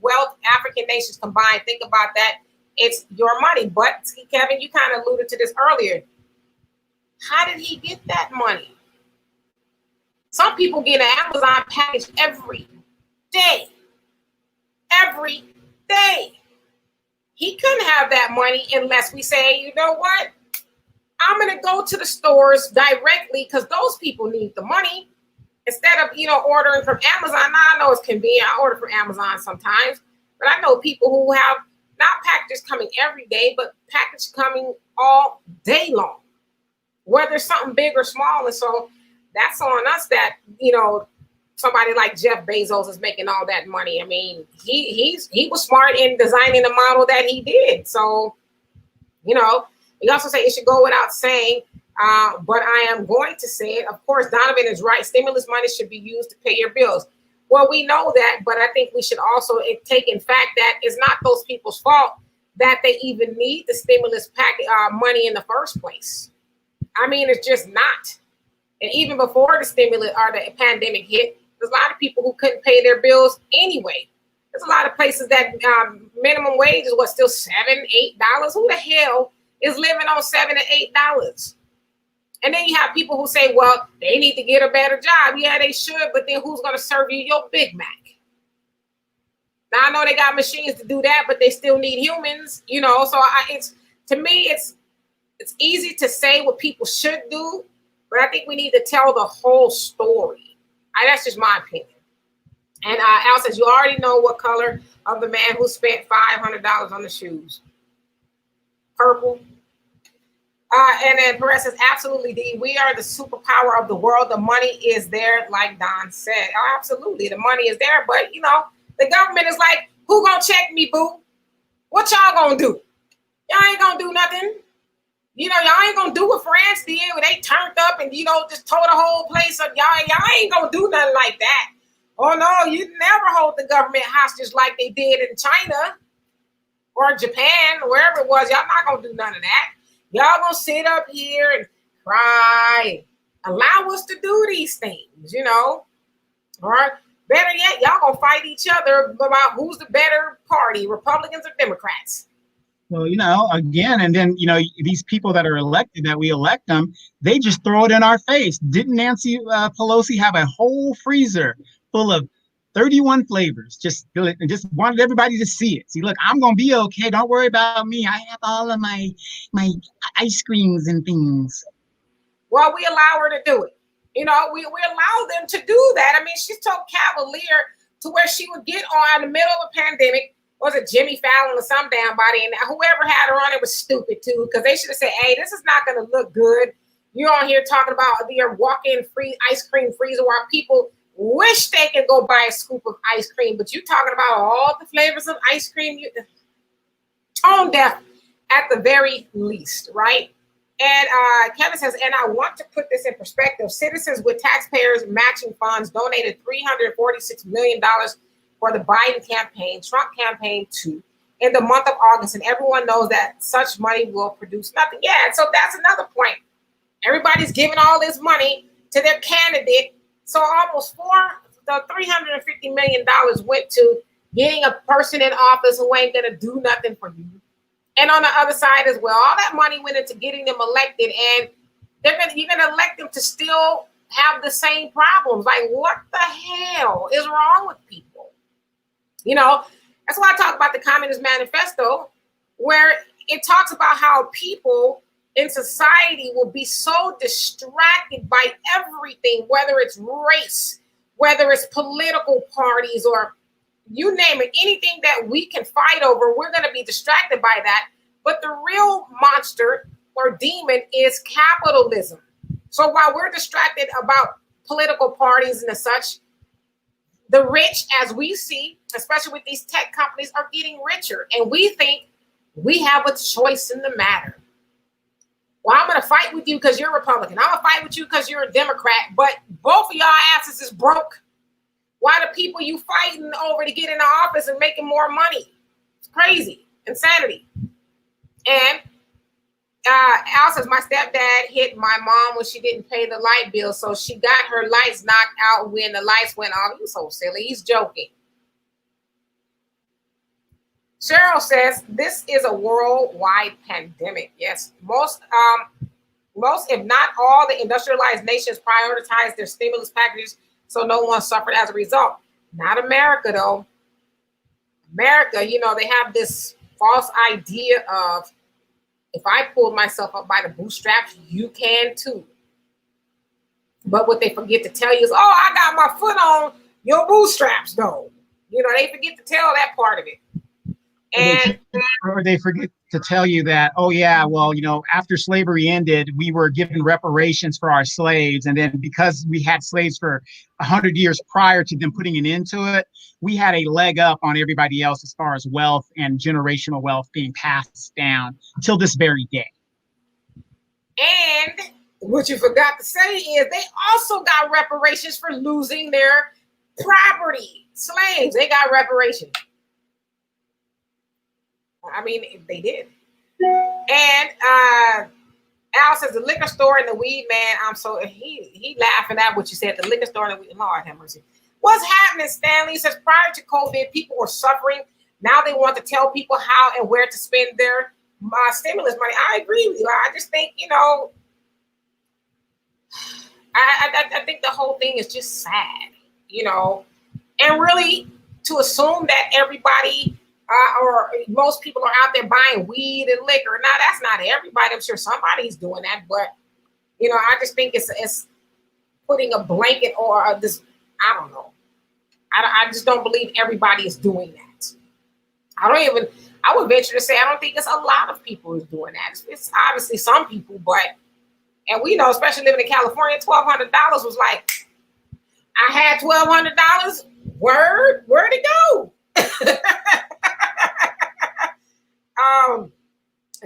wealth African nations combined. Think about that. It's your money. But Kevin, you kind of alluded to this earlier. How did he get that money? Some people get an Amazon package every day. Every day. He couldn't have that money unless we say, you know what? I'm going to go to the stores directly because those people need the money instead of, ordering from Amazon. Now, I know it's convenient. I order from Amazon sometimes, but I know people who have not packages coming every day, but packages coming all day long, whether it's something big or small. And so that's on us that, somebody like Jeff Bezos is making all that money. I mean, he was smart in designing the model that he did. So, we also say it should go without saying, but I am going to say it. Of course, Donovan is right. Stimulus money should be used to pay your bills. Well, we know that, but I think we should also take in fact that it's not those people's fault that they even need the stimulus money in the first place. I mean, it's just not. And even before the stimulus or the pandemic hit, there's a lot of people who couldn't pay their bills anyway. There's a lot of places that minimum wage is still $7, $8. Who the hell is living on $7 to $8? And then you have people who say, well, they need to get a better job. Yeah, they should, but then who's going to serve you your Big Mac? Now, I know they got machines to do that, but they still need humans, So to me, it's easy to say what people should do, but I think we need to tell the whole story. That's just my opinion. And Al says, you already know what color of the man who spent $500 on the shoes. Purple. And then Perez says, absolutely, D. We are the superpower of the world. The money is there, like Don said. Oh, absolutely. The money is there. But, the government is like, who gonna check me, boo? What y'all gonna do? Y'all ain't gonna do nothing. Y'all ain't gonna do what France did where they turned up and, just tore the whole place up. Y'all ain't gonna do nothing like that. Oh, no, you never hold the government hostage like they did in China or Japan, or wherever it was. Y'all not gonna do none of that. Y'all gonna sit up here and cry. Allow us to do these things, Or better yet, y'all gonna fight each other about who's the better party, Republicans or Democrats. Well, again, and then, these people that are elected, that we elect them, they just throw it in our face. Didn't Nancy Pelosi have a whole freezer full of 31 flavors? Just wanted everybody to see it. See, look, I'm going to be okay. Don't worry about me. I have all of my ice creams and things. Well, we allow her to do it. We allow them to do that. I mean, she's so cavalier to where she would get on in the middle of a pandemic. Was it Jimmy Fallon or some damn body? And whoever had her on it was stupid too, because they should have said, hey, this is not going to look good. You're on here talking about your walk-in free ice cream freezer while people wish they could go buy a scoop of ice cream, but you talking about all the flavors of ice cream. Tone deaf at the very least, right? And Kevin says, and I want to put this in perspective. Citizens with taxpayers matching funds donated $346 million for the Biden campaign, Trump campaign too, in the month of August. And everyone knows that such money will produce nothing. Yeah, so that's another point. Everybody's giving all this money to their candidate. So almost $350 million went to getting a person in office who ain't going to do nothing for you. And on the other side as well, all that money went into getting them elected, and you're going to elect them to still have the same problems. Like, what the hell is wrong with people? That's why I talk about the Communist Manifesto, where it talks about how people in society will be so distracted by everything, whether it's race, whether it's political parties, or you name it, anything that we can fight over, we're going to be distracted by that. But the real monster or demon is capitalism. So while we're distracted about political parties and such, the rich, as we see, especially with these tech companies, are getting richer. And we think we have a choice in the matter. Well, I'm going to fight with you because you're a Republican. I'm going to fight with you because you're a Democrat. But both of y'all asses is broke. Why the people you fighting over to get in the office and making more money? It's crazy. Insanity. And Al says, my stepdad hit my mom when she didn't pay the light bill. So she got her lights knocked out when the lights went off. He's so silly. He's joking. Cheryl says, this is a worldwide pandemic. Yes, most, if not all, the industrialized nations prioritize their stimulus packages so no one suffered as a result. Not America, though. America, they have this false idea of, if I pulled myself up by the bootstraps, you can too. But what they forget to tell you is, oh, I got my foot on your bootstraps, though. They forget to tell that part of it. And or they forget to tell you that, oh yeah, well, after slavery ended, we were given reparations for our slaves. And then because we had slaves for 100 years prior to them putting an end to it, we had a leg up on everybody else as far as wealth and generational wealth being passed down till this very day. And what you forgot to say is they also got reparations for losing their property. Slaves, they got reparations. I mean, they did. And Al says the liquor store and the weed man. He laughing at what you said. The liquor store and the weed. Lord have mercy. What's happening, Stanley? He says prior to COVID, people were suffering. Now they want to tell people how and where to spend their stimulus money. I agree with you. I just think, I think the whole thing is just sad, and really to assume that everybody or most people are out there buying weed and liquor. Now, that's not everybody. I'm sure somebody's doing that, but I just think it's putting a blanket or this. I don't know. I just don't believe everybody is doing that. I would venture to say I don't think it's a lot of people who's doing that. It's obviously some people, and we know, especially living in California, $1,200 was like, I had $1,200. Where'd it go?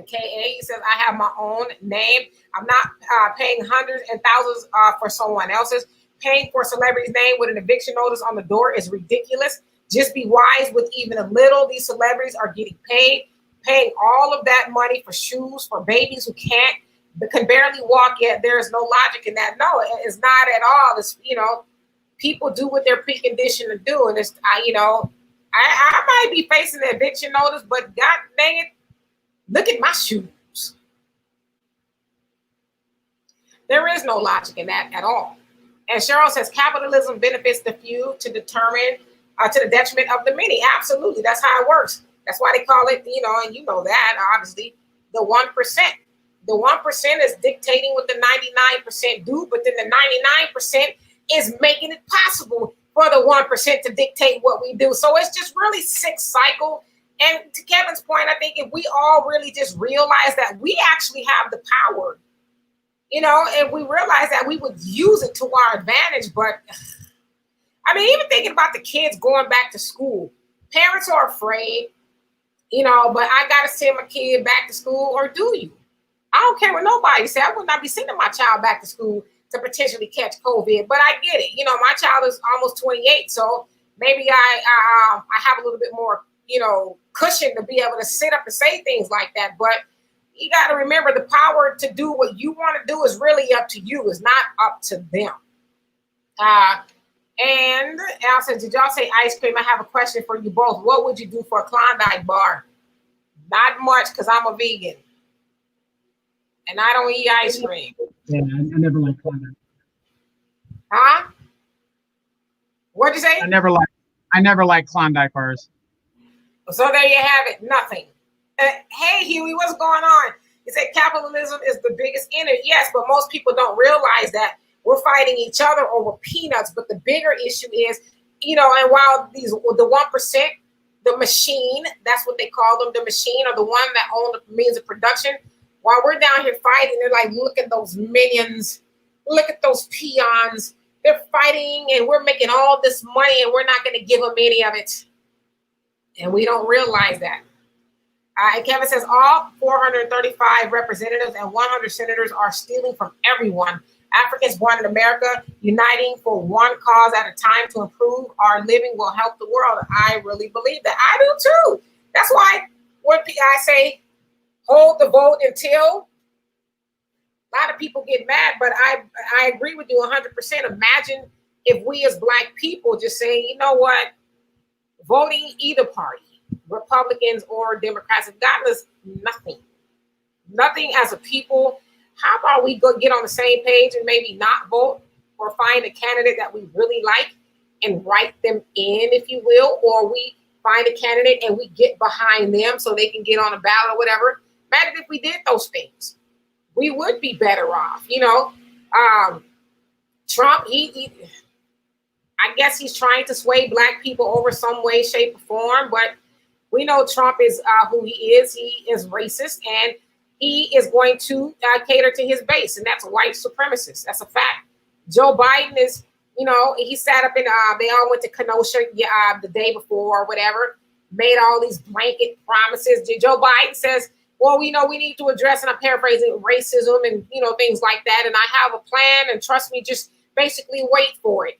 KA says, I have my own name. I'm not paying hundreds and thousands for someone else's. Paying for a celebrity's name with an eviction notice on the door is ridiculous. Just be wise with even a little. These celebrities are getting paid, paying all of that money for shoes for babies who can barely walk yet. There is no logic in that. No, it's not at all. It's, people do what they're preconditioned to do. And it's, I might be facing an eviction notice, but God dang it, look at my shoes. There is no logic in that at all. And Cheryl says capitalism benefits the few to the detriment of the many. Absolutely, that's how it works. That's why they call it, and that obviously the 1%. The 1% is dictating what the 99% do, but then the 99% is making it possible for the 1% to dictate what we do. So it's just really sick cycle. And to Kevin's point, I think if we all really just realize that we actually have the power, if we realize that, we would use it to our advantage. But I mean, even thinking about the kids going back to school, parents are afraid, but I got to send my kid back to school, or do you? I don't care what nobody says. I would not be sending my child back to school to potentially catch COVID, but I get it. My child is almost 28, so maybe I have a little bit more, cushion to be able to sit up and say things like that. But you got to remember, the power to do what you want to do is really up to you. It's not up to them. And Al said, did y'all say ice cream? I have a question for you both. What would you do for a Klondike bar? Not much, because I'm a vegan. And I don't eat ice cream. Yeah, I never liked Klondike. Huh? What'd you say? I never liked Klondike bars. So there you have it. Nothing. Hey, Huey, what's going on? You said capitalism is the biggest enemy. Yes, but most people don't realize that we're fighting each other over peanuts. But the bigger issue is, and while the 1%, the machine, that's what they call them, the machine, or the one that own the means of production, while we're down here fighting, they're like, look at those minions Look at those peons. They're fighting and we're making all this money and we're not going to give them any of it. And we don't realize that. And Kevin says all 435 representatives and 100 senators are stealing from everyone. Africans wanted America uniting for one cause at a time to improve our living will help the world. I really believe that. I do too. That's why when I say hold the vote until, a lot of people get mad, but I agree with you 100%. Imagine if we as Black people just saying, you know what, voting either party, Republicans or Democrats, have gotten us nothing as a people. How about we go get on the same page and maybe not vote or find a candidate that we really like and write them in, if you will, or we find a candidate and we get behind them so they can get on a ballot or whatever. Imagine if we did those things. We would be better off, you know. Trump, I guess he's trying to sway Black people over some way, shape, or form, but we know Trump is who he is. He is racist, and he is going to cater to his base, and that's white supremacists. That's a fact. Joe Biden is, you know, he sat up in, they all went to Kenosha the day before or whatever, made all these blanket promises. Joe Biden says, well, we know we need to address, and I'm paraphrasing, racism and, you know, things like that. And I have a plan, and trust me, just basically wait for it.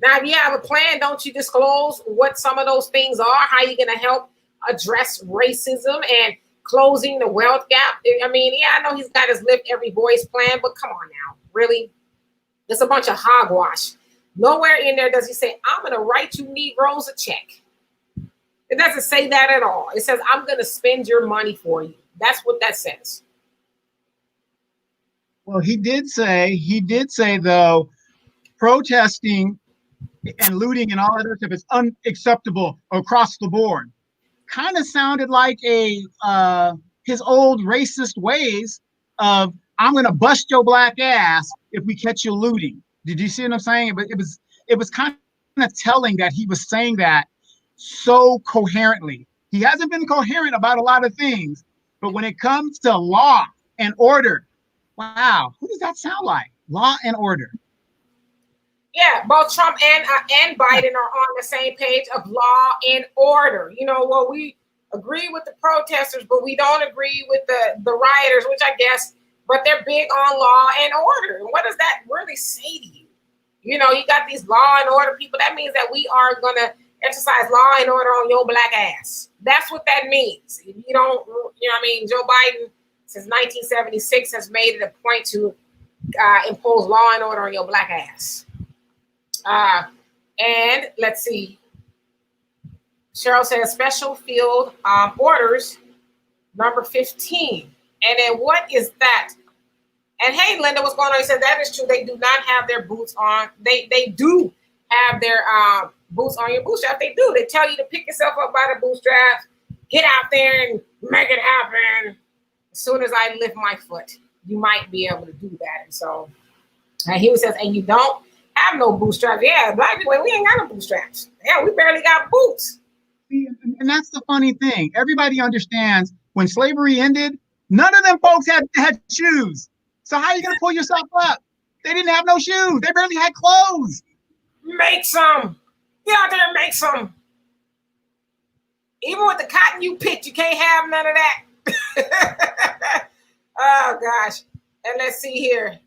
Now, if you have a plan, don't you disclose what some of those things are? How are you going to help address racism and closing the wealth gap? I mean, yeah, I know he's got his lift every voice plan, but come on now, really? It's a bunch of hogwash. Nowhere in there does he say, I'm going to write you Negroes a check. It doesn't say that at all. It says, I'm going to spend your money for you. That's what that says. Well, he did say though, protesting and looting and all that other stuff is unacceptable across the board. Kind of sounded like his old racist ways of, I'm going to bust your Black ass if we catch you looting. Did you see what I'm saying? But it was kind of telling that he was saying that so coherently. He hasn't been coherent about a lot of things, but when it comes to law and order, wow, who does that sound like? Law and order. Yeah, both Trump and Biden are on the same page of law and order. You know, well, we agree with the protesters, but we don't agree with the rioters, which I guess, but they're big on law and order. And what does that really say to you? You know, you got these law and order people. That means that we are going to exercise law and order on your Black ass. That's what that means. If you don't, you know what I mean? Joe Biden, since 1976, has made it a point to impose law and order on your Black ass. And let's see. Cheryl says special field orders number 15. And then what is that? And hey, Linda, what's going on? He said that is true. They do not have their boots on. They do have their boots on your bootstraps. They do. They tell you to pick yourself up by the bootstraps, get out there and make it happen. As soon as I lift my foot, you might be able to do that. And so he says, and you don't have no bootstraps. Yeah, Black people, we ain't got no bootstraps. Yeah, we barely got boots. And that's the funny thing. Everybody understands when slavery ended, none of them folks had shoes. So how are you going to pull yourself up? They didn't have no shoes. They barely had clothes. Make some. Get out there and make some. Even with the cotton you picked, you can't have none of that. Oh, gosh. And let's see here.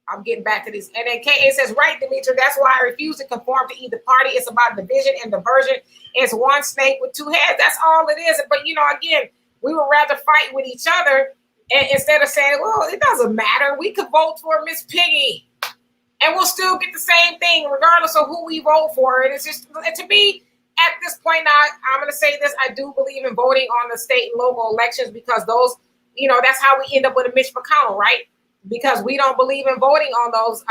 I'm getting back to this. And then K.A. says, right, Demetra, that's why I refuse to conform to either party. It's about division and diversion. It's one snake with two heads. That's all it is. But, you know, again, we would rather fight with each other and instead of saying, well, it doesn't matter. We could vote for Miss Piggy and we'll still get the same thing regardless of who we vote for. And it's just, to me, at this point now, I'm going to say this. I do believe in voting on the state and local elections because those, you know, that's how we end up with a Mitch McConnell, right? Because we don't believe in voting on those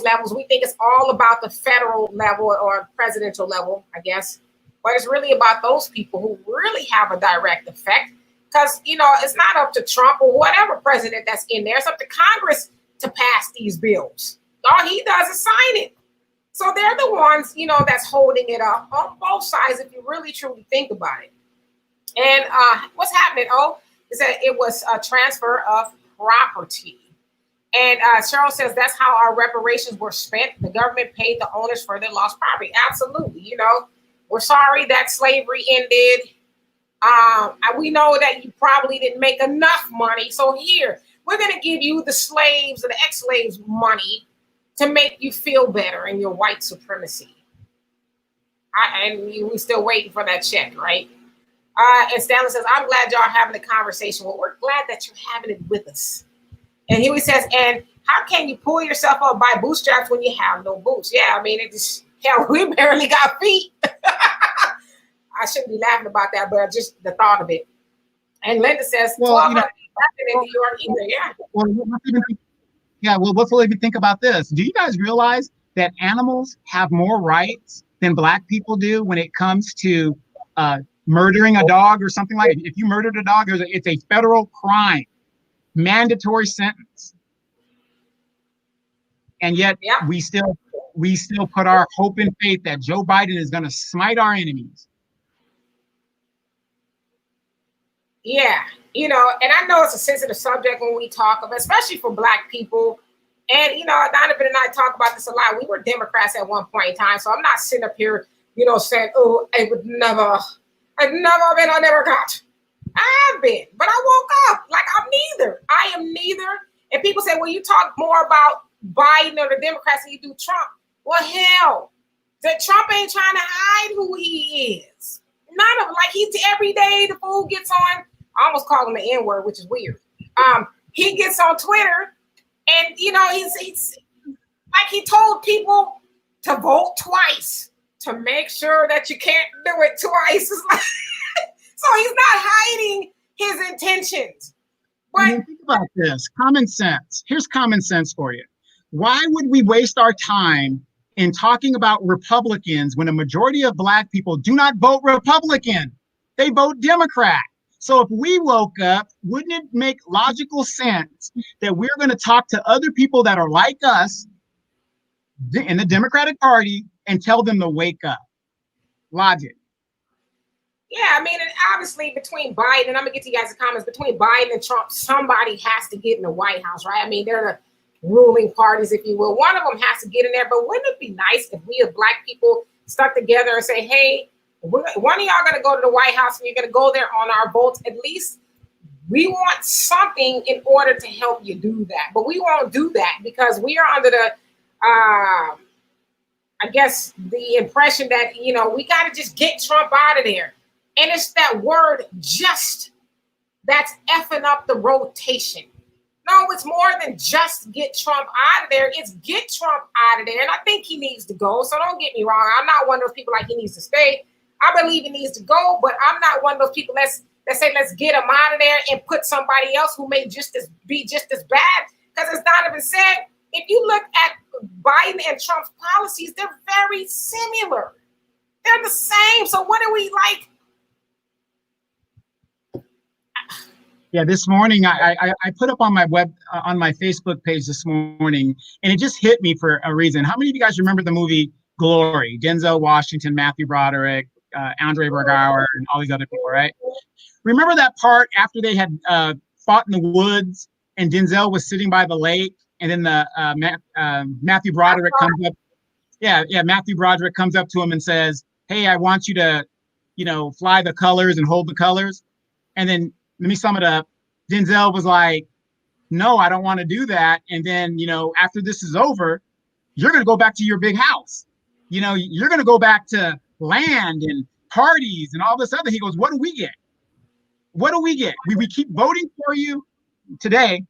levels. We think it's all about the federal level or presidential level, I guess. But it's really about those people who really have a direct effect. Because, you know, it's not up to Trump or whatever president that's in there. It's up to Congress to pass these bills. All he does is sign it. So they're the ones, you know, that's holding it up on both sides if you really truly think about it. And what's happening? Oh, is that it was a transfer of property. And Cheryl says that's how our reparations were spent. The government paid the owners for their lost property. Absolutely. You know, we're sorry that slavery ended. And we know that you probably didn't make enough money. So here, we're going to give you the slaves or the ex-slaves money to make you feel better in your white supremacy. And we're still waiting for that check, right? And Stanley says, I'm glad y'all are having a conversation. Well, we're glad that you're having it with us. And Huey says, and how can you pull yourself up by bootstraps when you have no boots? Yeah, I mean, it just, hell, we barely got feet. I shouldn't be laughing about that, but just the thought of it. And Linda says, well, you know, in New York either, yeah. Well, let's even think about this. Do you guys realize that animals have more rights than Black people do when it comes to murdering a dog or something like that? If you murdered a dog, it's a federal crime. Mandatory sentence, and yet we still put our hope and faith that Joe Biden is going to smite our enemies. Yeah, you know, and I know it's a sensitive subject when we talk about, especially for Black people. And you know, Donovan and I talk about this a lot. We were Democrats at one point in time, so I'm not sitting up here, you know, saying, "Oh, I've never been a Democrat." I have been, but I woke up like I'm neither. I am neither. And people say, well, you talk more about Biden or the Democrats than you do Trump. Well, hell, that Trump ain't trying to hide who he is. None of it. Like he's every day the fool gets on. I almost call him the N-word, which is weird. He gets on Twitter and, you know, he's like he told people to vote twice to make sure that you can't do it twice. It's like, so he's not hiding his intentions. But think about this. Common sense. Here's common sense for you. Why would we waste our time in talking about Republicans when a majority of Black people do not vote Republican? They vote Democrat. So if we woke up, wouldn't it make logical sense that we're going to talk to other people that are like us in the Democratic Party and tell them to wake up? Logic. Yeah, I mean, and obviously between Biden, and I'm gonna get to you guys' comments, between Biden and Trump, somebody has to get in the White House, right? I mean, they're the ruling parties, if you will. One of them has to get in there, but wouldn't it be nice if we as Black people stuck together and say, hey, one of y'all gonna go to the White House and you're gonna go there on our votes. At least we want something in order to help you do that. But we won't do that because we are under the, I guess, the impression that, you know, we gotta just get Trump out of there. And it's that word just that's effing up the rotation. No, it's more than just get Trump out of there. It's get Trump out of there. And I think he needs to go. So don't get me wrong. I'm not one of those people like he needs to stay. I believe he needs to go, but I'm not one of those people that say, let's get him out of there and put somebody else who may be just as bad. Because as Donovan said, if you look at Biden and Trump's policies, they're very similar. They're the same. So what do we like? Yeah, this morning I put up on my on my Facebook page this morning, and it just hit me for a reason. How many of you guys remember the movie Glory? Denzel Washington, Matthew Broderick, Andre Bergauer, and all these other people, right? Remember that part after they had fought in the woods, and Denzel was sitting by the lake, and then Matthew Broderick comes up. Yeah, Matthew Broderick comes up to him and says, "Hey, I want you to, you know, fly the colors and hold the colors," and then. Let me sum it up. Denzel was like, no, I don't want to do that. And then, you know, after this is over, you're going to go back to your big house. You know, you're going to go back to land and parties and all this other. He goes, what do we get? What do we get? We keep voting for you today.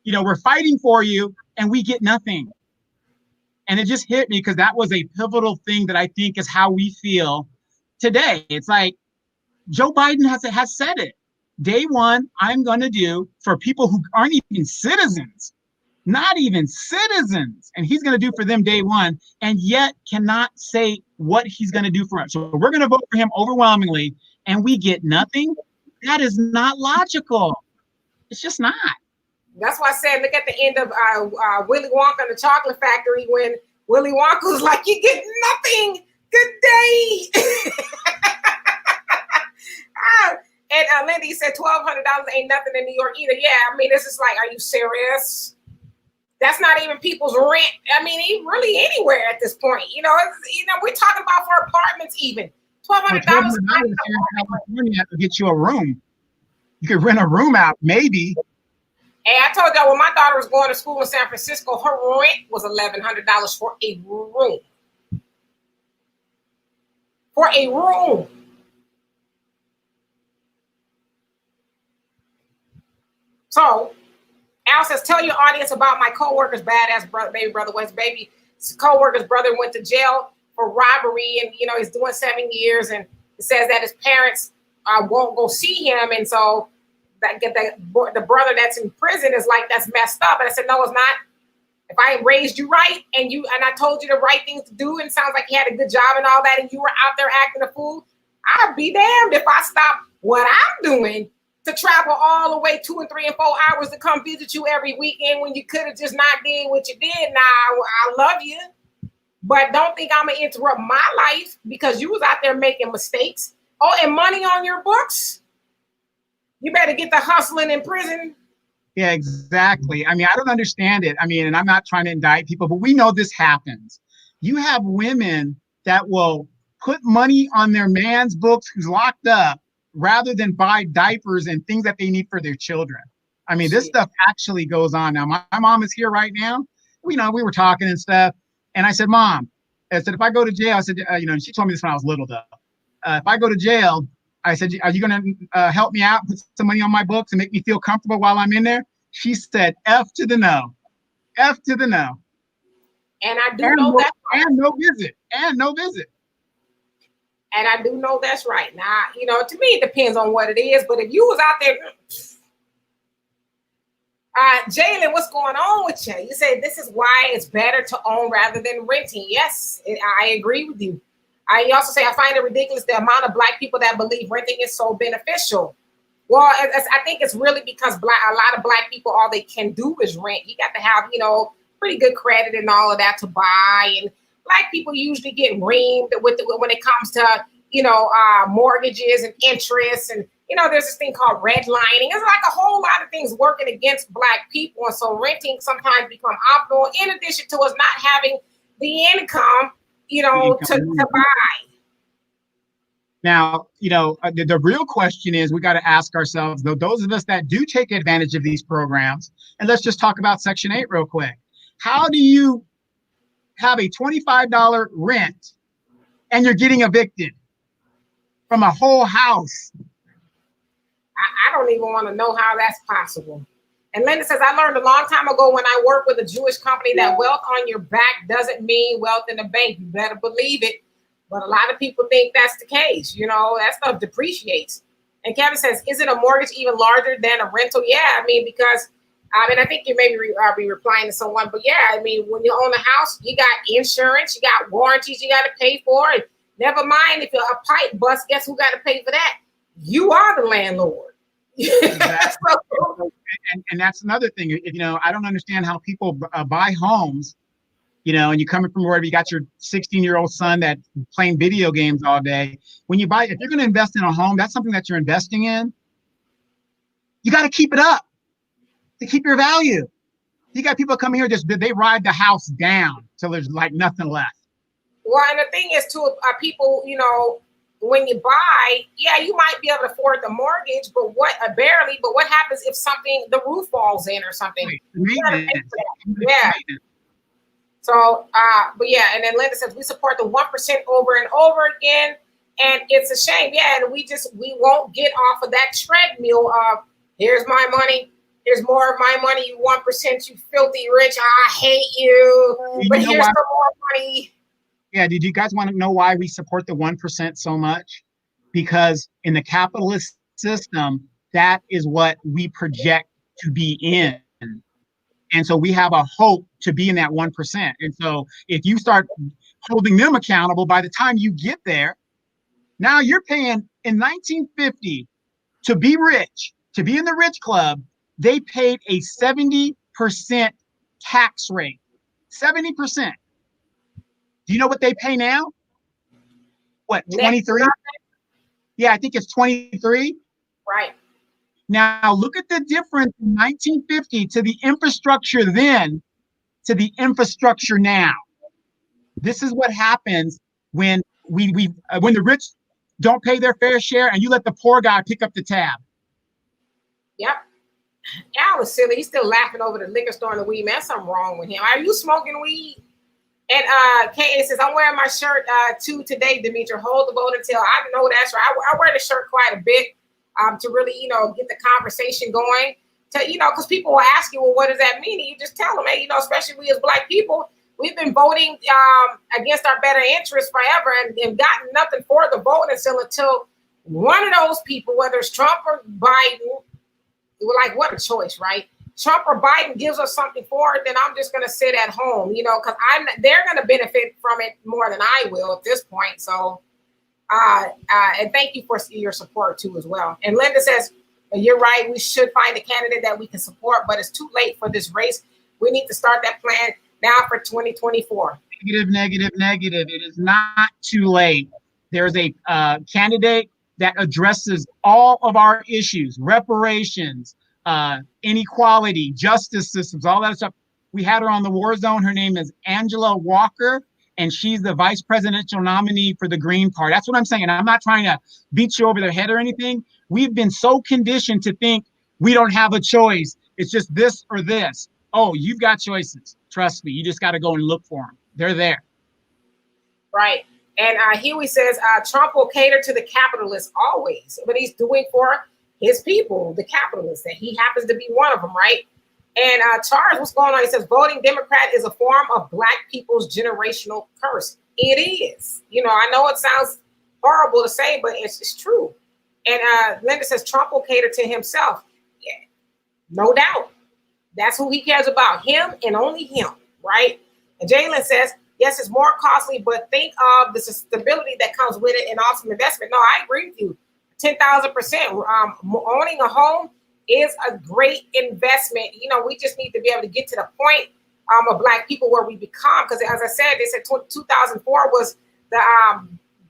You know, we're fighting for you and we get nothing. And it just hit me because that was a pivotal thing that I think is how we feel today. It's like Joe Biden has said it. Day one, I'm going to do for people who aren't even citizens, not even citizens. And he's going to do for them day one, and yet cannot say what he's going to do for us. So we're going to vote for him overwhelmingly, and we get nothing. That is not logical. It's just not. That's why I said, look at the end of Willy Wonka and the Chocolate Factory when Willy Wonka was like, you get nothing. Good day. And Lindy said $1,200 ain't nothing in New York either. Yeah, I mean, this is like, are you serious? That's not even people's rent. I mean, really anywhere at this point. We're talking about for apartments even. $1,200 here in California to get you a room. You could rent a room out, maybe. And I told y'all when my daughter was going to school in San Francisco, her rent was $1,100 for a room. For a room. So, Al says, tell your audience about my co-worker's badass baby brother. His baby co-worker's brother went to jail for robbery, and he's doing 7 years, and it says that his parents won't go see him, and so the brother that's in prison is like, that's messed up. And I said, no, it's not. If I raised you right and I told you the right things to do, and it sounds like you had a good job and all that, and you were out there acting a fool, I'd be damned if I stopped what I'm doing to travel all the way 2 and 3 and 4 hours to come visit you every weekend when you could have just not did what you did. Now, I love you, but don't think I'm going to interrupt my life because you was out there making mistakes. Oh, and money on your books? You better get the hustling in prison. Yeah, exactly. I mean, I don't understand it. I mean, and I'm not trying to indict people, but we know this happens. You have women that will put money on their man's books who's locked up rather than buy diapers and things that they need for their children. I mean, this stuff actually goes on. Now, my mom is here right now. We were talking and stuff. And I said, Mom, I said, if I go to jail, I said, she told me this when I was little, though. If I go to jail, I said, are you going to help me out, put some money on my books and make me feel comfortable while I'm in there? She said, F to the no. F to the no. And I do know that. And no visit. And no visit. And I do know that's right. Now, to me, it depends on what it is. But if you was out there, Jalen, what's going on with you? You say this is why it's better to own rather than renting. Yes, I agree with you. I also say I find it ridiculous the amount of Black people that believe renting is so beneficial. Well, I think it's really because a lot of Black people, all they can do is rent. You got to have, pretty good credit and all of that to buy. And Black people usually get reamed when it comes to, mortgages and interest. And, there's this thing called redlining. It's like a whole lot of things working against Black people. And so renting sometimes become optional in addition to us not having the income, to buy. Now, the real question is we got to ask ourselves, though, those of us that do take advantage of these programs, and let's just talk about Section 8 real quick. How do you have a $25 rent and you're getting evicted from a whole house? I don't even want to know how that's possible. And Linda says, I learned a long time ago when I worked with a Jewish company that wealth on your back doesn't mean wealth in the bank. You better believe it. But a lot of people think that's the case. That stuff depreciates. And Kevin says, is it a mortgage even larger than a rental? Yeah, I mean, because, I think you may be replying to someone, but yeah, I mean, when you own a house, you got insurance, you got warranties you got to pay for. And never mind if a pipe busts, guess who got to pay for that? You are the landlord. Exactly. And that's another thing. I don't understand how people buy homes, and you're coming from wherever you got your 16-year-old son that's playing video games all day. When you if you're going to invest in a home, that's something that you're investing in. You got to keep it up to keep your value. You got people coming here, they ride the house down till there's like nothing left. Well, and the thing is too, people, when you buy, yeah, you might be able to afford the mortgage, but barely. But what happens if the roof falls in or something? Yeah. So, but yeah, and then Linda says we support the 1% over and over again, and it's a shame. Yeah, and we won't get off of that treadmill of here's my money, here's more of my money, you 1%, you filthy rich, I hate you, but here's some more money. Yeah, did you guys want to know why we support the 1% so much? Because in the capitalist system, that is what we project to be in. And so we have a hope to be in that 1%. And so if you start holding them accountable, by the time you get there, now you're paying in 1950 to be rich, to be in the rich club, they paid a 70% tax rate. 70%. Do you know what they pay now? What, 23? Yeah, I think it's 23. Right. Now, look at the difference in 1950 to the infrastructure then to the infrastructure now. This is what happens when when the rich don't pay their fair share and you let the poor guy pick up the tab. Yep. Al was silly. He's still laughing over the liquor store and the weed. Man, something wrong with him. Are you smoking weed? And KA says, I'm wearing my shirt too today, Demetra. Hold the vote until I know that's right. I wear the shirt quite a bit to really, get the conversation going. Because people will ask you, well, what does that mean? And you just tell them, hey, especially we as Black people, we've been voting against our better interests forever and gotten nothing for the vote until one of those people, whether it's Trump or Biden, we're like, what a choice, right? Trump or Biden gives us something for it, then I'm just going to sit at home, because they're going to benefit from it more than I will at this point. So, and thank you for your support too as well. And Linda says, you're right. We should find a candidate that we can support, but it's too late for this race. We need to start that plan now for 2024. Negative. It is not too late. There's a candidate that addresses all of our issues, reparations, inequality, justice systems, all that stuff. We had her on the War Zone. Her name is Angela Walker, and she's the vice presidential nominee for the Green Party. That's what I'm saying. I'm not trying to beat you over the head or anything. We've been so conditioned to think we don't have a choice. It's just this or this. Oh, you've got choices. Trust me. You just got to go and look for them. They're there. Right. And Huey says Trump will cater to the capitalists always, but he's doing for his people, the capitalists, and he happens to be one of them, right? And Charles, what's going on? He says voting Democrat is a form of Black people's generational curse. It is. I know it sounds horrible to say, but it's true. And Linda says Trump will cater to himself. Yeah, no doubt. That's who he cares about, him and only him, right? And Jalen says, yes, it's more costly, but think of the stability that comes with it and awesome investment. No, I agree with you. 10,000%. Owning a home is a great investment. We just need to be able to get to the point of Black people where we become, because as I said, they said 2004 was the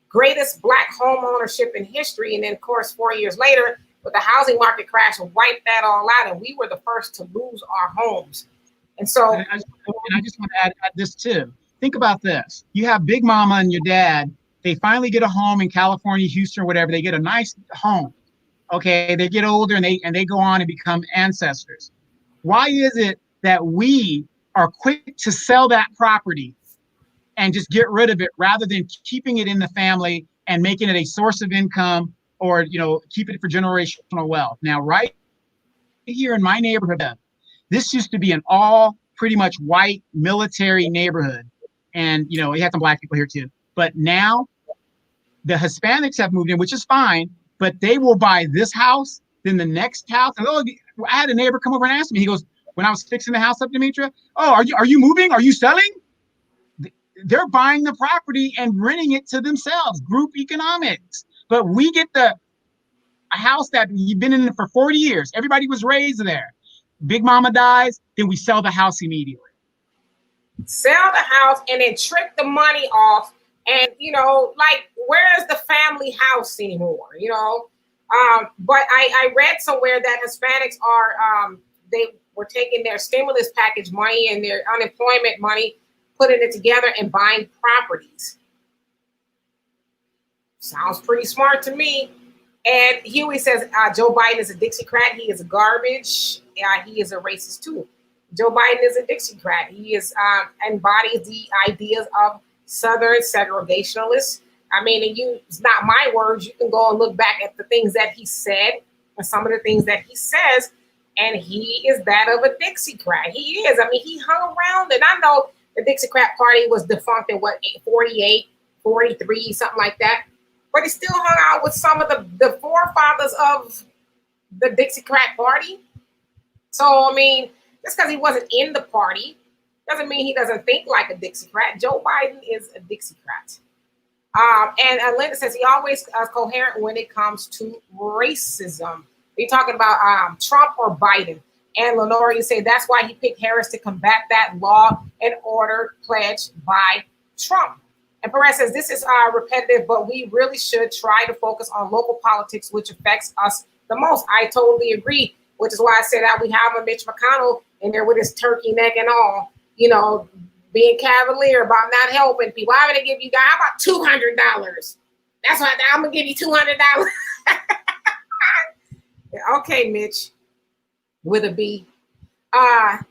greatest Black home ownership in history. And then, of course, 4 years later, with the housing market crash, wiped that all out, and we were the first to lose our homes. And so, I just want to add this too. Think about this. You have Big Mama and your dad. They finally get a home in California, Houston, or whatever. They get a nice home. Okay, they get older and they go on and become ancestors. Why is it that we are quick to sell that property and just get rid of it rather than keeping it in the family and making it a source of income or keep it for generational wealth? Now, right here in my neighborhood, this used to be an all pretty much white military neighborhood. And, you had some Black people here too. But now the Hispanics have moved in, which is fine, but they will buy this house, then the next house. And I had a neighbor come over and ask me, he goes, when I was fixing the house up, Demetra, oh, are you moving? Are you selling? They're buying the property and renting it to themselves, group economics. But we get a house that you've been in for 40 years. Everybody was raised there. Big Mama dies, then we sell the house immediately. Sell the house and then trick the money off. And, where's the family house anymore? But I read somewhere that Hispanics are, they were taking their stimulus package money and their unemployment money, putting it together and buying properties. Sounds pretty smart to me. And Huey says Joe Biden is a Dixiecrat. He is garbage. He is a racist too. Joe Biden is a Dixiecrat. He embodies the ideas of Southern segregationalists. I mean, it's not my words. You can go and look back at the things that he said and some of the things that he says, and he is that of a Dixiecrat. He is. I mean, he hung around, and I know the Dixiecrat party was defunct in 48, 43, something like that. But he still hung out with some of the forefathers of the Dixiecrat party. So, I mean, just because he wasn't in the party doesn't mean he doesn't think like a Dixiecrat. Joe Biden is a Dixiecrat. And Linda says he always coherent when it comes to racism. You're talking about Trump or Biden. And Lenore, you say that's why he picked Harris to combat that law and order pledged by Trump. And Perez says this is repetitive, but we really should try to focus on local politics, which affects us the most. I totally agree, which is why I said that we have a Mitch McConnell in there with his turkey neck and all, being cavalier about not helping people. I'm gonna give you guys, how about $200? That's what I'm gonna give you, $200. Okay, Mitch, with a B. And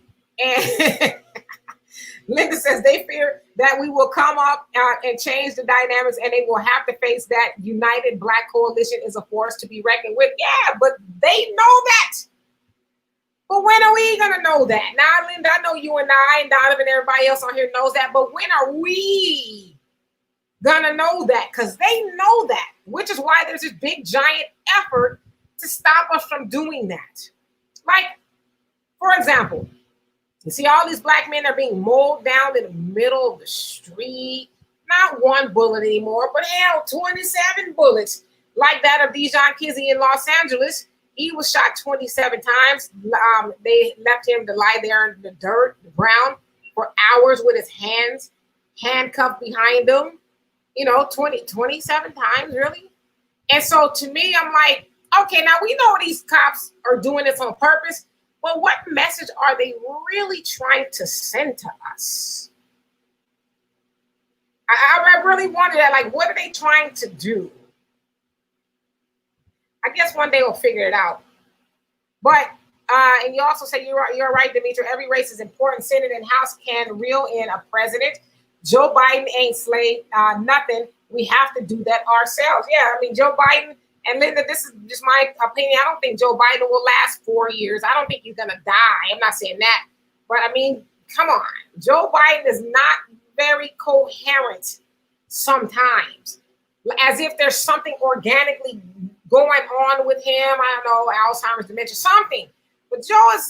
Linda says they fear that we will come up and change the dynamics, and they will have to face that united Black coalition is a force to be reckoned with. Yeah, but they know that. But when are we going to know that? Now, Linda, I know you and I and Donovan and everybody else on here knows that, but when are we going to know that? Because they know that, which is why there's this big, giant effort to stop us from doing that. Like, for example, you see all these Black men are being mowed down in the middle of the street. Not one bullet anymore, but hell, 27 bullets, like that of Dijon Kizzee in Los Angeles. He was shot 27 times. They left him to lie there in the dirt, the ground, for hours with his hands handcuffed behind him. 27 times, really? And so to me, I'm like, okay, now we know these cops are doing this on purpose, but what message are they really trying to send to us? I really wonder that. Like, what are they trying to do? I guess one day we'll figure it out. But, and you also say, you're right, Demetra, every race is important. Senate and House can reel in a president. Joe Biden ain't slave, nothing. We have to do that ourselves. Yeah, I mean, Joe Biden, and Linda, this is just my opinion. I don't think Joe Biden will last 4 years. I don't think he's going to die. I'm not saying that. But, I mean, come on. Joe Biden is not very coherent sometimes. As if there's something organically going on with him. I don't know, Alzheimer's, dementia, something. But Joe is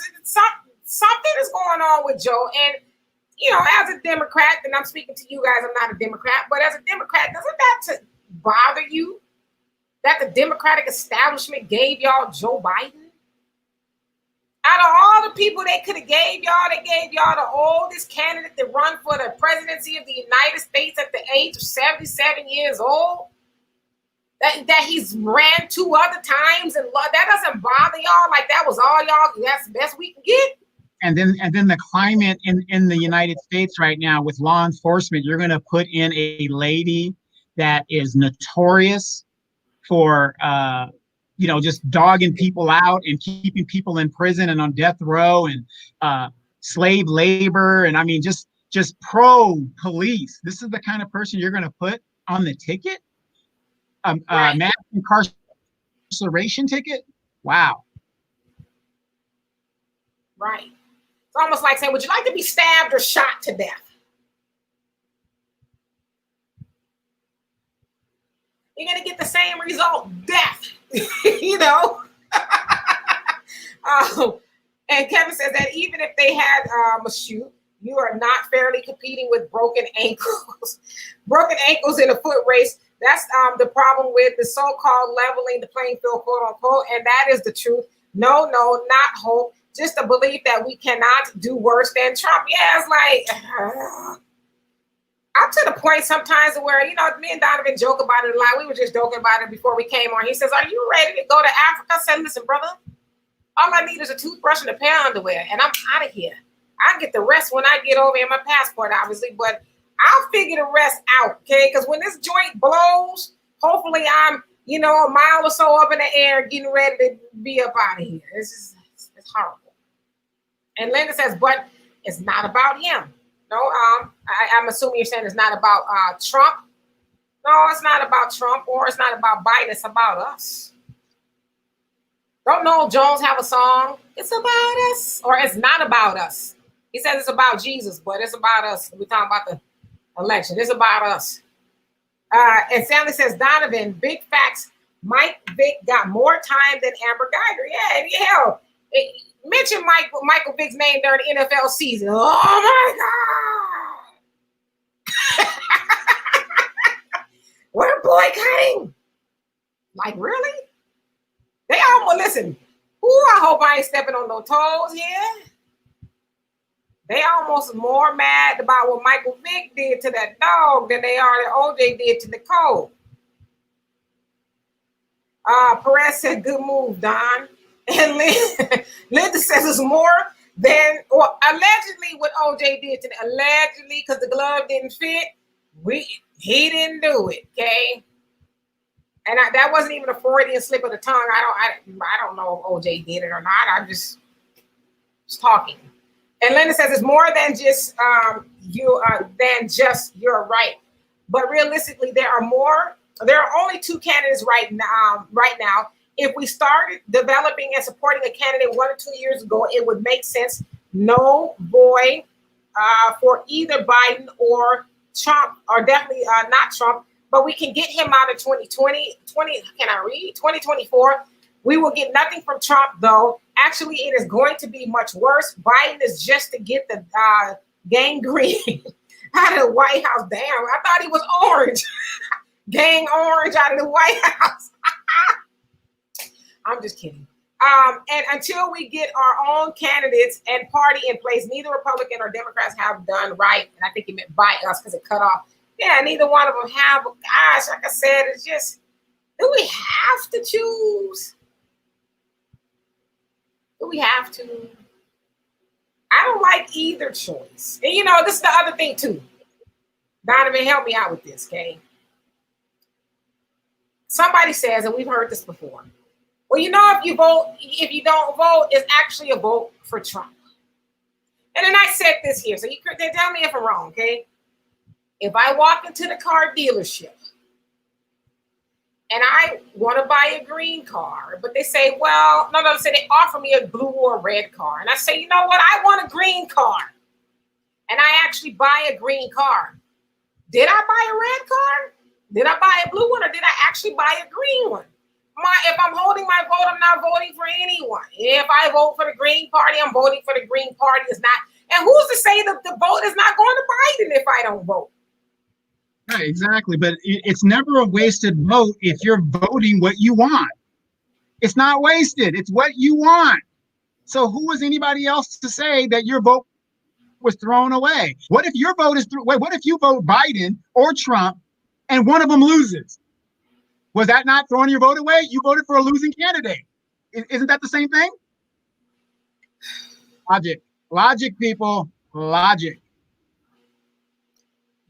something is going on with Joe. And, as a Democrat, and I'm speaking to you guys, I'm not a Democrat, but as a Democrat, doesn't that bother you that the Democratic establishment gave y'all Joe Biden? Out of all the people they could have gave y'all, they gave y'all the oldest candidate to run for the presidency of the United States at the age of 77 years old. That he's ran 2 other times, and that doesn't bother y'all. Like that was all y'all. That's the best we can get. And then the climate in the United States right now with law enforcement, you're going to put in a lady that is notorious for just dogging people out and keeping people in prison and on death row and slave labor, and I mean just pro police. This is the kind of person you're going to put on the ticket. Right. Mass incarceration ticket. Wow. Right. It's almost like saying, would you like to be stabbed or shot to death? You're going to get the same result, death, And Kevin says that even if they had a shoot, you are not fairly competing with broken ankles. Broken ankles in a foot race. That's the problem with the so-called leveling the playing field, quote unquote. And that is the truth. No, not hope. Just a belief that we cannot do worse than Trump. Yeah, it's like, I'm to the point sometimes where, me and Donovan joke about it a lot. We were just joking about it before we came on. He says, are you ready to go to Africa? I said, listen, brother, all I need is a toothbrush and a pair of underwear, and I'm out of here. I'll get the rest when I get over in my passport, obviously, but I'll figure the rest out, okay? Because when this joint blows, hopefully I'm, a mile or so up in the air getting ready to be up out of here. It's horrible. And Linda says, but it's not about him. No, I'm assuming you're saying it's not about Trump. No, it's not about Trump, or it's not about Biden. It's about us. Don't Noel Jones have a song? It's about us, or it's not about us. He says it's about Jesus, but it's about us. We're talking about the election. It's about us. And Stanley says, Donovan, big facts. Mike Vick got more time than Amber Geiger. Yeah, hell. Mention Michael Vick's name during the NFL season. Oh my God. We're boycotting. Like, really? They almost, listen. Ooh, I hope I ain't stepping on no toes here. They almost more mad about what Michael Vick did to that dog than they are that OJ did to Nicole. Perez said, good move, Don. And Linda says it's more Then, or allegedly, what OJ did to allegedly, because the glove didn't fit, he didn't do it. Okay, and that wasn't even a Freudian slip of the tongue. I don't know if OJ did it or not. I'm just talking. And Linda says it's more than just you're right. But realistically, there are only two candidates right now. If we started developing and supporting a candidate 1 or 2 years ago, it would make sense. No boy for either Biden or Trump, or definitely not Trump, but we can get him out of 2024. We will get nothing from Trump, though. Actually, it is going to be much worse. Biden is just to get the gangrene out of the White House. Damn, I thought he was orange. Gang orange out of the White House. I'm just kidding. And until we get our own candidates and party in place, neither Republican or Democrats have done right. And I think he meant by us because it cut off. Yeah, neither one of them have. Gosh, like I said, it's just, do we have to choose? Do we have to? I don't like either choice. And this is the other thing too. Donovan, help me out with this, okay? Somebody says, and we've heard this before, well, if you don't vote, it's actually a vote for Trump. And then I said this here, so you can tell me if I'm wrong, okay? If I walk into the car dealership and I want to buy a green car, but they say, well, no, say they offer me a blue or a red car. And I say, you know what? I want a green car. And I actually buy a green car. Did I buy a red car? Did I buy a blue one, or did I actually buy a green one? If I'm holding my vote, I'm not voting for anyone. If I vote for the Green Party, I'm voting for the Green Party. It's not. And who's to say that the vote is not going to Biden if I don't vote? Right, exactly. But it's never a wasted vote if you're voting what you want. It's not wasted. It's what you want. So who is anybody else to say that your vote was thrown away? What if your vote is what if you vote Biden or Trump and one of them loses? Was that not throwing your vote away? You voted for a losing candidate. Isn't that the same thing? Logic, people, logic.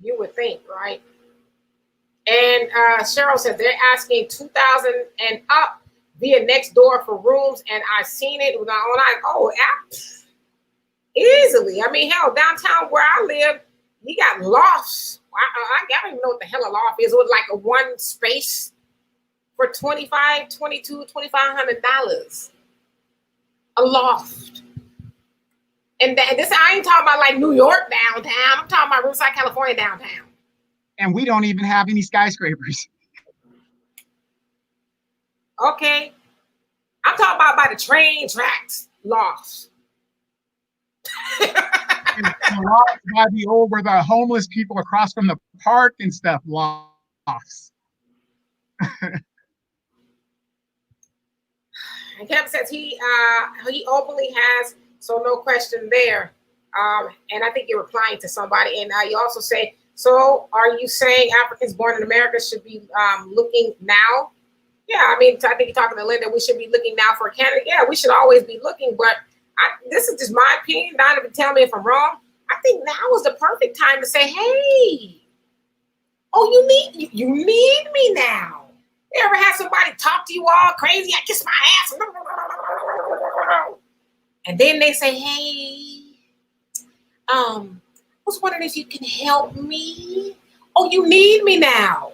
You would think, right? And Cheryl said they're asking 2,000 and up via next door for rooms, and I've seen it easily. I mean, hell, downtown where I live, you got lofts. I don't even know what the hell a loft is. It was like a one space for $2,500. A loft. And this, I ain't talking about like New York downtown. I'm talking about Riverside, California downtown. And we don't even have any skyscrapers. Okay. I'm talking about by the train tracks, lofts. And lofts by the old where the homeless people across from the park and stuff, lofts. And Kevin says he openly has, so no question there. And I think you're replying to somebody. And you also say, so are you saying Africans born in America should be looking now? Yeah, I mean, I think you're talking to Linda. We should be looking now for a candidate. Yeah, we should always be looking. But this is just my opinion. Donovan, tell me if I'm wrong. I think now is the perfect time to say, hey, you need me now. You ever had somebody talk to you all crazy? I kiss my ass. And then they say, hey, I was wondering if you can help me. Oh, you need me now.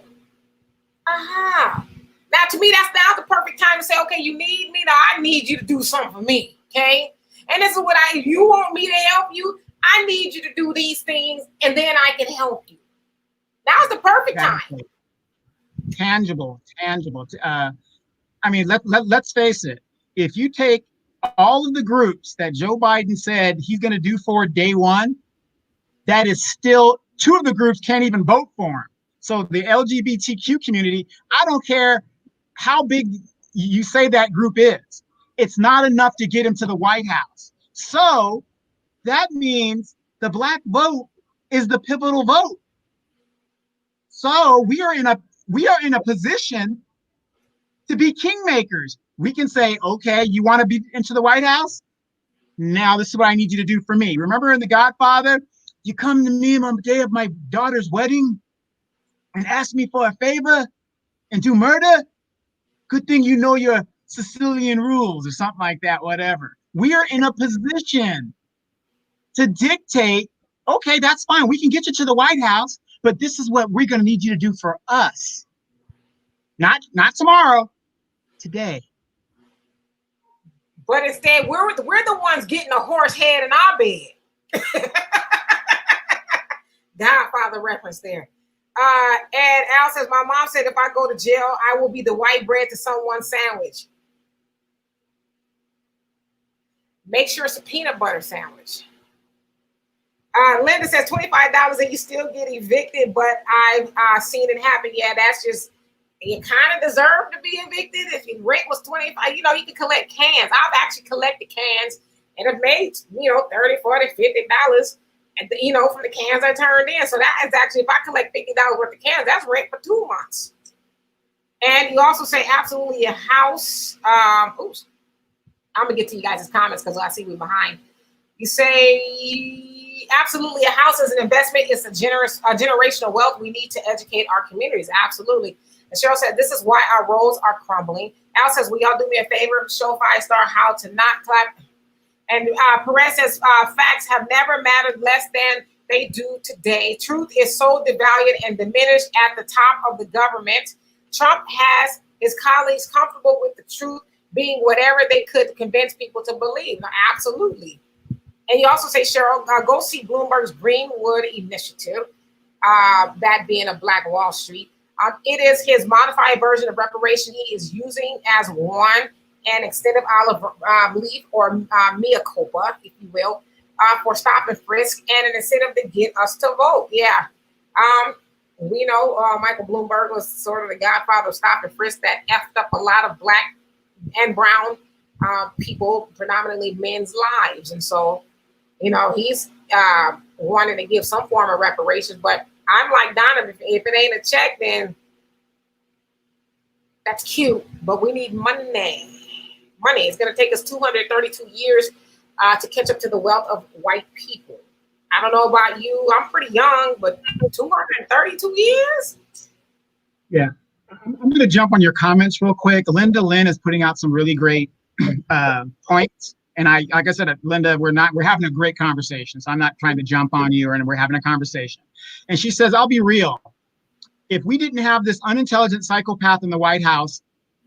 Aha. Now, to me, that's now the perfect time to say, okay, you need me. Now, I need you to do something for me, okay? And this is what you want me to help you. I need you to do these things, and then I can help you. Now's the perfect time. Tangible. I mean, let's face it. If you take all of the groups that Joe Biden said he's going to do for day one, that is still, two of the groups can't even vote for him. So the LGBTQ community, I don't care how big you say that group is, it's not enough to get him to the White House. So that means the Black vote is the pivotal vote. So we are in a position to be kingmakers. We can say, okay, you want to be into the White House? Now this is what I need you to do for me. Remember in The Godfather, you come to me on the day of my daughter's wedding and ask me for a favor and do murder? Good thing you know your Sicilian rules or something like that, whatever. We are in a position to dictate, okay, that's fine. We can get you to the White House, but this is what we're going to need you to do for us. Not tomorrow, today. But instead, we're the ones getting a horse head in our bed. Godfather reference there. And Al says, my mom said if I go to jail, I will be the white bread to someone's sandwich. Make sure it's a peanut butter sandwich. Linda says $25 and you still get evicted, but I've seen it happen. Yeah, that's just, you kind of deserve to be evicted. If your rent was $25, you can collect cans. I've actually collected cans and have made, $30, $40, $50. From the cans I turned in. So that is actually, if I collect $50 worth of cans, that's rent for 2 months. And you also say absolutely a house. Oops. I'm going to get to you guys' comments because I see we're behind. You say absolutely a house is an investment. It's a generational wealth. We need to educate our communities. Absolutely. And Cheryl said, this is why our roads are crumbling. Al says, will y'all do me a favor? Show 5-star how to not clap. And Perez says, facts have never mattered less than they do today. Truth is so devalued and diminished at the top of the government. Trump has his colleagues comfortable with the truth being whatever they could to convince people to believe. No, absolutely. And you also say, Cheryl, go see Bloomberg's Greenwood initiative, that being a Black Wall Street. It is his modified version of reparation he is using as one. An extent of olive leaf or mea culpa, if you will, for stop and frisk and an incentive to get us to vote. Yeah. We know Michael Bloomberg was sort of the godfather of stop and frisk that effed up a lot of Black and brown people, predominantly men's lives. And so, he's wanting to give some form of reparations. But I'm like Donna, if it ain't a check, then that's cute. But we need money. It's going to take us 232 years to catch up to the wealth of white people. I don't know about you. I'm pretty young, but 232 years? Yeah. I'm going to jump on your comments real quick. Linda Lynn is putting out some really great points. And like I said, Linda, we're having a great conversation. So I'm not trying to jump on you, and we're having a conversation. And she says, I'll be real. If we didn't have this unintelligent psychopath in the White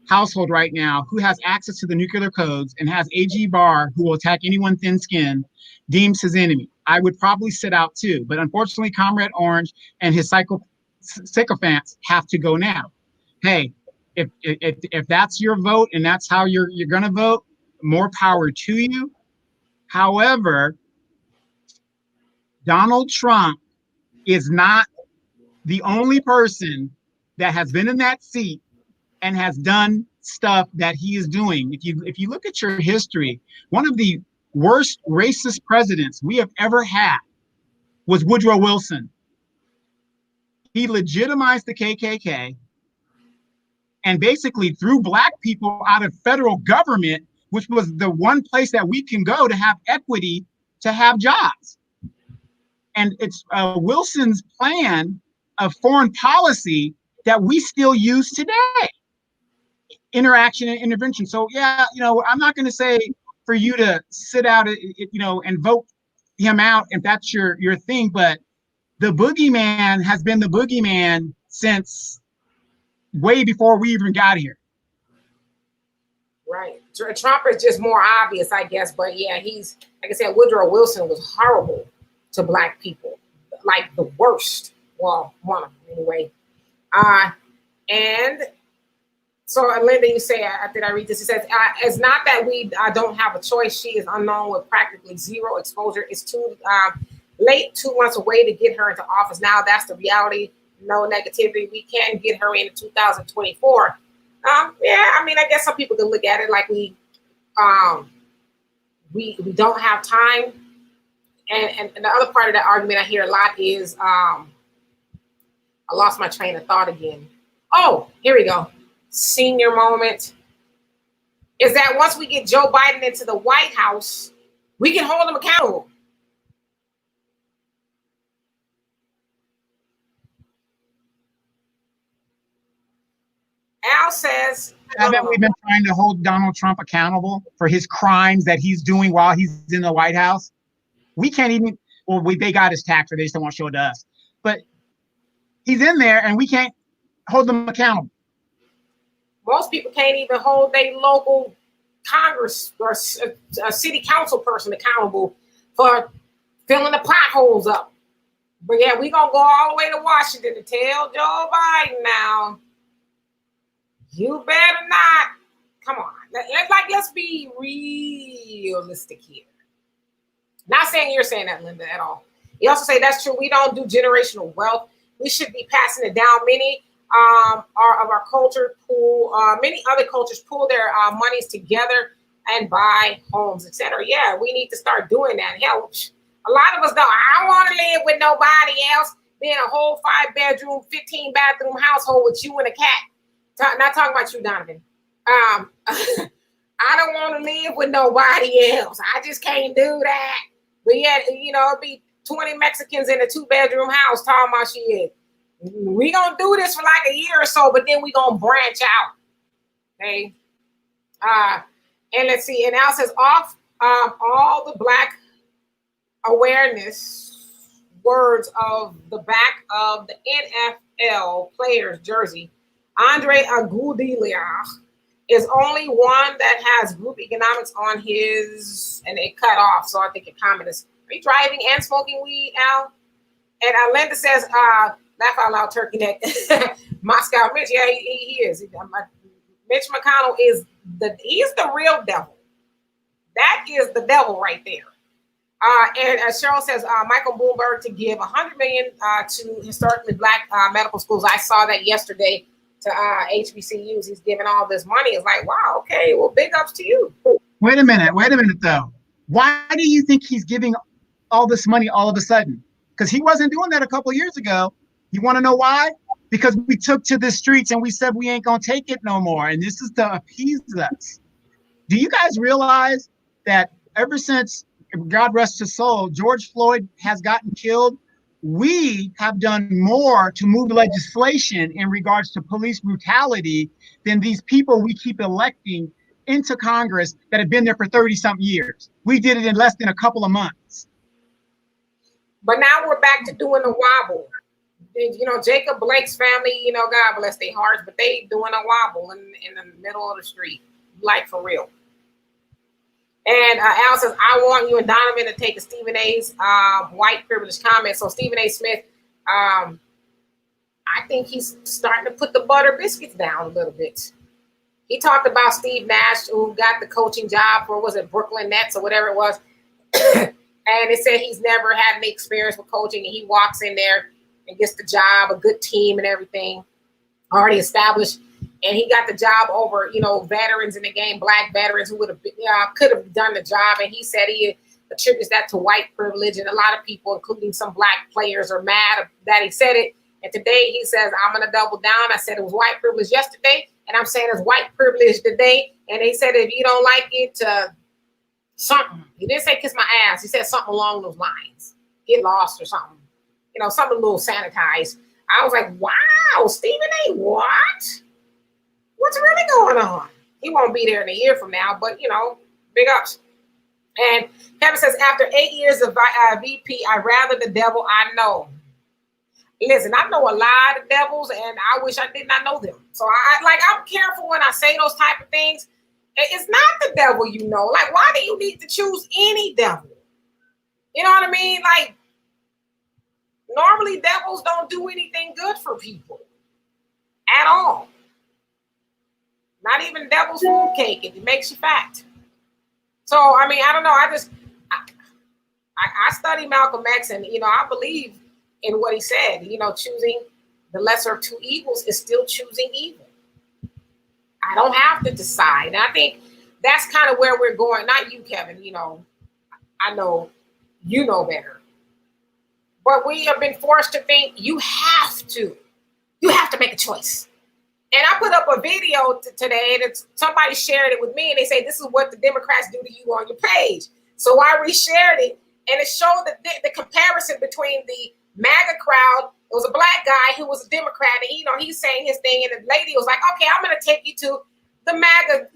household right now who has access to the nuclear codes and has AG Barr who will attack anyone thin-skinned, deems his enemy, I would probably sit out too. But unfortunately, Comrade Orange and his sycophants have to go now. Hey, if that's your vote and that's how you're going to vote, more power to you. However, Donald Trump is not the only person that has been in that seat and has done stuff that he is doing. If you look at your history, one of the worst racist presidents we have ever had was Woodrow Wilson. He legitimized the KKK and basically threw Black people out of federal government, which was the one place that we can go to have equity, to have jobs. And it's Wilson's plan of foreign policy that we still use today. Interaction and intervention. So yeah, I'm not going to say for you to sit out, and vote him out if that's your thing, but the boogeyman has been the boogeyman since way before we even got here. Right. Trump is just more obvious, I guess. But yeah, he's, like I said, Woodrow Wilson was horrible to Black people, like the worst. Well, one of them anyway. And so, Linda, you say, did I read this? It says, it's not that we don't have a choice. She is unknown with practically zero exposure. It's too late, 2 months away to get her into office. Now that's the reality. No negativity. We can get her in 2024. I guess some people can look at it like we don't have time. And the other part of that argument I hear a lot is, I lost my train of thought again. Oh, here we go. Senior moment is that once we get Joe Biden into the White House, We can hold them accountable. Al says, haven't we been trying to hold Donald Trump accountable for his crimes that he's doing while he's in the White House? We can't even, well, they got his tax, or they just don't want to show it to us. But he's in there and we can't hold them accountable. Most people can't even hold their local Congress or a city council person accountable for filling the potholes up. But yeah, we're going to go all the way to Washington to tell Joe Biden now, you better not. Come on. Let's be realistic here. Not saying you're saying that, Linda, at all. You also say that's true. We don't do generational wealth. We should be passing it down. Many of our culture pool, many other cultures pool their monies together and buy homes, etc. Yeah, we need to start doing that. Hell, a lot of us don't. I don't want to live with nobody else. Be in a whole 5-bedroom, 15-bathroom household with you and a cat. Not talking about you, Donovan. I don't want to live with nobody else. I just can't do that. But yeah, it'd be 20 Mexicans in a 2-bedroom house talking about shit. We gonna do this for like a year or so, but then we gonna branch out. Okay. And let's see. And Al says all the Black awareness words of the back of the NFL player's jersey. Andre Iguodala is only one that has group economics on his, and it cut off. So I think your comment is, are you driving and smoking weed, Al? And Linda says, laugh out loud, turkey neck. Moscow Mitch, yeah, he is. Mitch McConnell he's the real devil. That is the devil right there. And Cheryl says, Michael Bloomberg to give $100 million to historically Black medical schools. I saw that yesterday to HBCUs. He's giving all this money. It's like, wow, okay, well, big ups to you. Wait a minute though. Why do you think he's giving all this money all of a sudden? Because he wasn't doing that a couple of years ago. You want to know why? Because we took to the streets and we said we ain't gonna take it no more. And this is to appease us. Do you guys realize that ever since, God rest his soul, George Floyd has gotten killed, we have done more to move legislation in regards to police brutality than these people we keep electing into Congress that have been there for 30-something years. We did it in less than a couple of months. But now we're back to doing the wobble. Jacob Blake's family, God bless their hearts, but they doing a wobble in the middle of the street, like for real. And Al says, I want you and Donovan to take a Stephen A's white privilege comment. So Stephen A. Smith, I think he's starting to put the butter biscuits down a little bit. He talked about Steve Nash, who got the coaching job for, was it Brooklyn Nets or whatever it was. And it said he's never had any experience with coaching, and he walks in there and gets the job, a good team and everything already established. And he got the job over, veterans in the game, Black veterans who would have could have done the job. And he said he attributes that to white privilege. And a lot of people, including some Black players, are mad that he said it. And today he says, I'm going to double down. I said it was white privilege yesterday, and I'm saying it's white privilege today. And he said, if you don't like it, something. He didn't say kiss my ass. He said something along those lines. Get lost or something. Something a little sanitized. I was like, wow, Stephen A. What? What's really going on? He won't be there in a year from now, but, big ups. And Kevin says, after 8 years of VP, I'd rather the devil I know. Listen, I know a lot of devils, and I wish I did not know them. So I'm careful when I say those type of things. It's not the devil, Like, why do you need to choose any devil? You know what I mean? Like, normally devils don't do anything good for people at all. Not even devil's food cake. It makes you fat. So, I don't know. I study Malcolm X, and, I believe in what he said. Choosing the lesser of two evils is still choosing evil. I don't have to decide. And I think that's kind of where we're going. Not you, Kevin. I know you know better. But we have been forced to think you have to make a choice. And I put up a video today that somebody shared it with me, and they say, this is what the Democrats do to you on your page. So I reshared it, and it showed the comparison between the MAGA crowd. It was a black guy who was a Democrat, and he's saying his thing, and the lady was like, "Okay, I'm going to take you to the MAGA,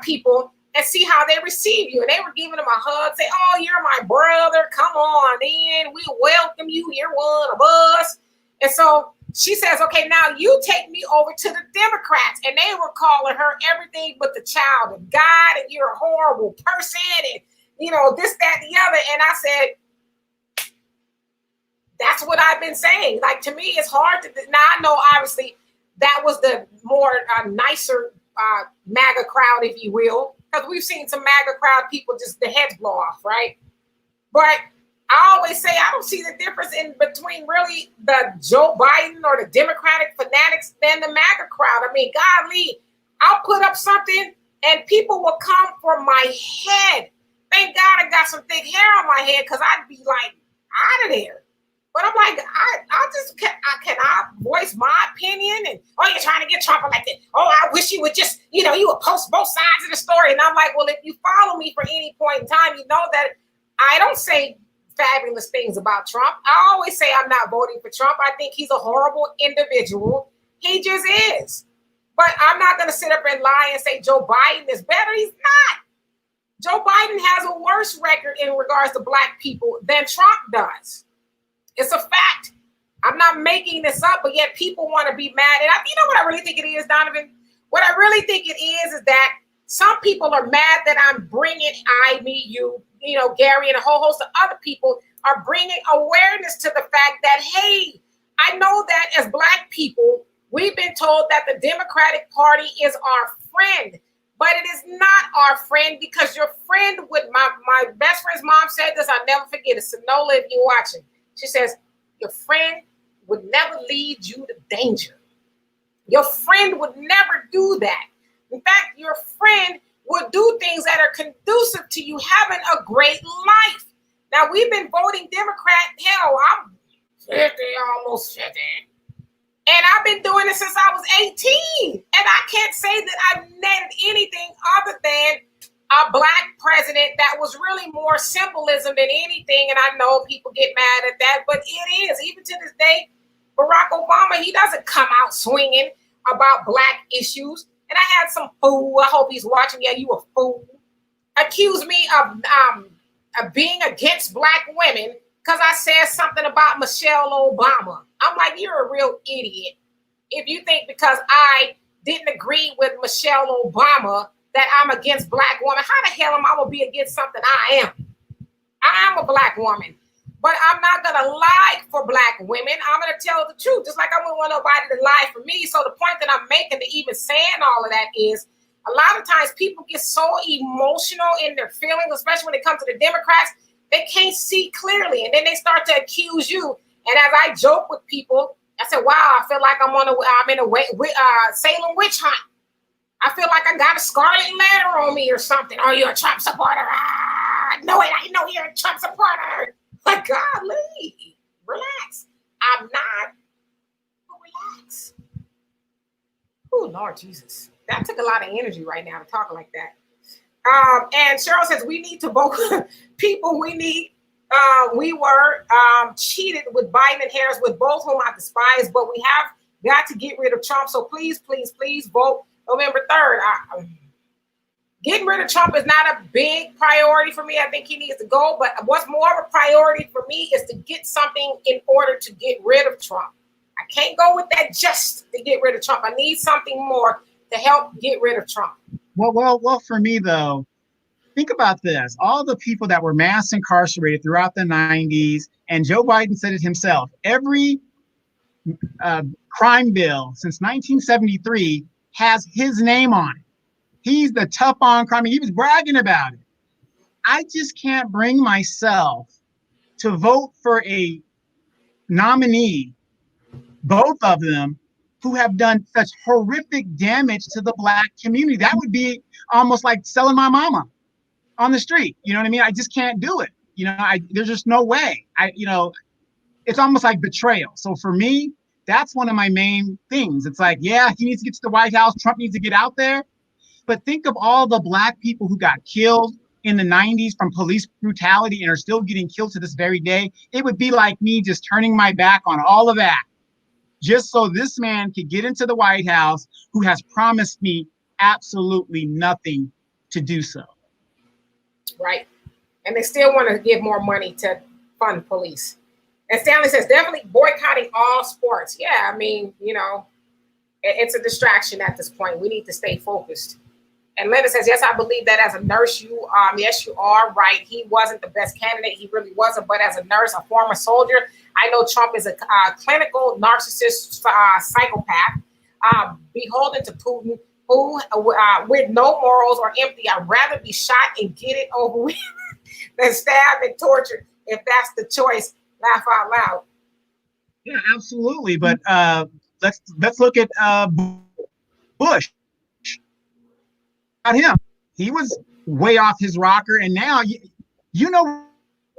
people, and see how they receive you." And they were giving him a hug, say, "Oh, you're my brother. Come on in. We welcome you. You're one of us." And so she says, "Okay, now you take me over to the Democrats." And they were calling her everything but the child of God, and you're a horrible person, and this, that, and the other. And I said, that's what I've been saying. Like, to me, it's hard to. Now I know, obviously, that was the more nicer MAGA crowd, if you will, because we've seen some MAGA crowd people just the heads blow off, right? But I always say I don't see the difference in between really the Joe Biden or the Democratic fanatics than the MAGA crowd. I mean, golly, I'll put up something and people will come for my head. Thank God I got some thick hair on my head, because I'd be like out of there. But I'm like, can I voice my opinion? And, "Oh, you're trying to get Trump elected. Oh, I wish you would just, you would post both sides of the story." And I'm like, well, if you follow me for any point in time, you know that I don't say fabulous things about Trump. I always say I'm not voting for Trump. I think he's a horrible individual. He just is. But I'm not going to sit up and lie and say Joe Biden is better. He's not. Joe Biden has a worse record in regards to black people than Trump does. It's a fact. I'm not making this up, but yet people want to be mad. And you know what I really think it is, Donovan? What I really think it is that some people are mad that I'm bringing you, Gary, and a whole host of other people are bringing awareness to the fact that, hey, I know that as black people, we've been told that the Democratic Party is our friend, but it is not our friend, because your friend would, my best friend's mom said this, I'll never forget it. Sonola, if you're watching, she says, your friend would never lead you to danger. Your friend would never do that. In fact, your friend would do things that are conducive to you having a great life. Now, we've been voting Democrat. Hell, I'm 50, almost 50. And I've been doing it since I was 18. And I can't say that I've netted anything other than a black president that was really more symbolism than anything. And I know people get mad at that, but it is. Even to this day, Barack Obama, he doesn't come out swinging about black issues. And I had some fool, I hope he's watching, yeah, you a fool, accuse me of being against black women because I said something about Michelle Obama. I'm like, you're a real idiot if you think because I didn't agree with Michelle Obama that I'm against black women. How the hell am I going to be against something I am? I am a black woman. But I'm not going to lie for black women. I'm going to tell the truth, just like I wouldn't want nobody to lie for me. So the point that I'm making to even saying all of that is a lot of times people get so emotional in their feelings, especially when it comes to the Democrats, they can't see clearly. And then they start to accuse you. And as I joke with people, I said, wow, I feel like I'm in a Salem witch hunt. I feel like I got a scarlet letter on me or something. Oh, you're a Trump supporter. No, I know you're a Trump supporter. But golly, relax. I'm not, but relax. Oh, Lord Jesus. That took a lot of energy right now to talk like that. And Cheryl says, we need to vote people we were cheated with Biden and Harris, with both whom I despise, but we have got to get rid of Trump. So please, please, please vote November 3rd. Getting rid of Trump is not a big priority for me. I think he needs to go. But what's more of a priority for me is to get something in order to get rid of Trump. I can't go with that just to get rid of Trump. I need something more to help get rid of Trump. Well, for me, though, think about this. All the people that were mass incarcerated throughout the 90s, and Joe Biden said it himself, every crime bill since 1973 has his name on it. He's the tough on crime. He was bragging about it. I just can't bring myself to vote for a nominee, both of them, who have done such horrific damage to the black community. That would be almost like selling my mama on the street. You know what I mean? I just can't do it. There's just no way. It's almost like betrayal. So for me, that's one of my main things. It's like, yeah, he needs to get to the White House. Trump needs to get out there. But think of all the black people who got killed, in the 90s from police brutality and are still getting killed to this very day, it would be like me just turning my back on all of that just so this man could get into the White House who has promised me absolutely nothing to do so. Right. And they still want to give more money to fund police. And Stanley says, definitely boycotting all sports. Yeah, I mean, it's a distraction at this point. We need to stay focused. And Linda says, yes, I believe that as a nurse, yes, you are right. He wasn't the best candidate. He really wasn't. But as a nurse, a former soldier, I know Trump is a clinical narcissist psychopath, beholden to Putin, who with no morals or empathy. I'd rather be shot and get it over with than stabbed and tortured. If that's the choice, laugh out loud. Yeah, absolutely. But let's look at Bush. About him, he was way off his rocker, and now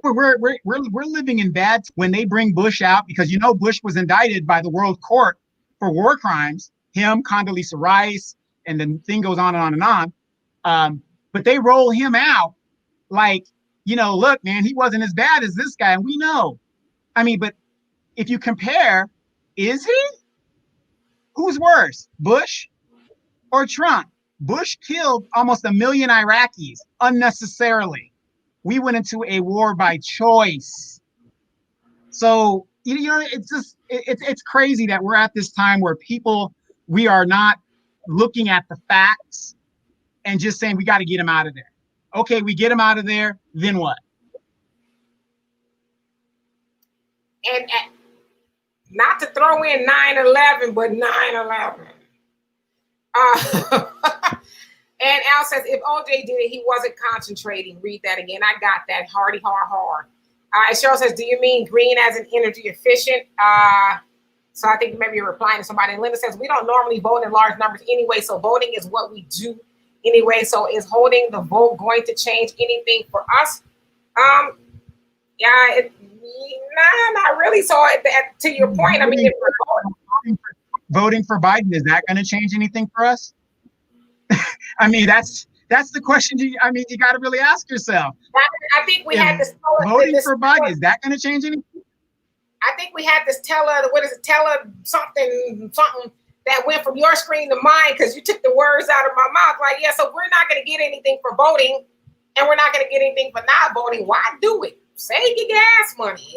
we're living in bad when they bring Bush out, because Bush was indicted by the World Court for war crimes. Him, Condoleezza Rice, and the thing goes on and on and on. But they roll him out like, look, man, he wasn't as bad as this guy, and we know. I mean, but if you compare, is he? Who's worse, Bush or Trump? Bush killed almost 1 million Iraqis unnecessarily. We went into a war by choice. So, it's just, it's crazy that we're at this time where we are not looking at the facts and just saying we got to get him out of there. Okay, we get him out of there, then what? And not to throw in 9/11, but 9/11. And Al says, if OJ did it, he wasn't concentrating. Read that again. I got that. Hardy, hard. And Cheryl says, do you mean green as an energy efficient? So I think maybe you're replying to somebody. And Linda says, we don't normally vote in large numbers anyway, so voting is what we do anyway. So is holding the vote going to change anything for us? Yeah, not really. So to your point, I mean, if we're voting for Biden, is that going to change anything for us? I mean, that's the question. You got to really ask yourself. I think we had this voting for Biden. Is that going to change anything? I think we had this Tella something that went from your screen to mine because you took the words out of my mouth. Like, yeah, so we're not going to get anything for voting, and we're not going to get anything for not voting. Why do it? Save your gas money.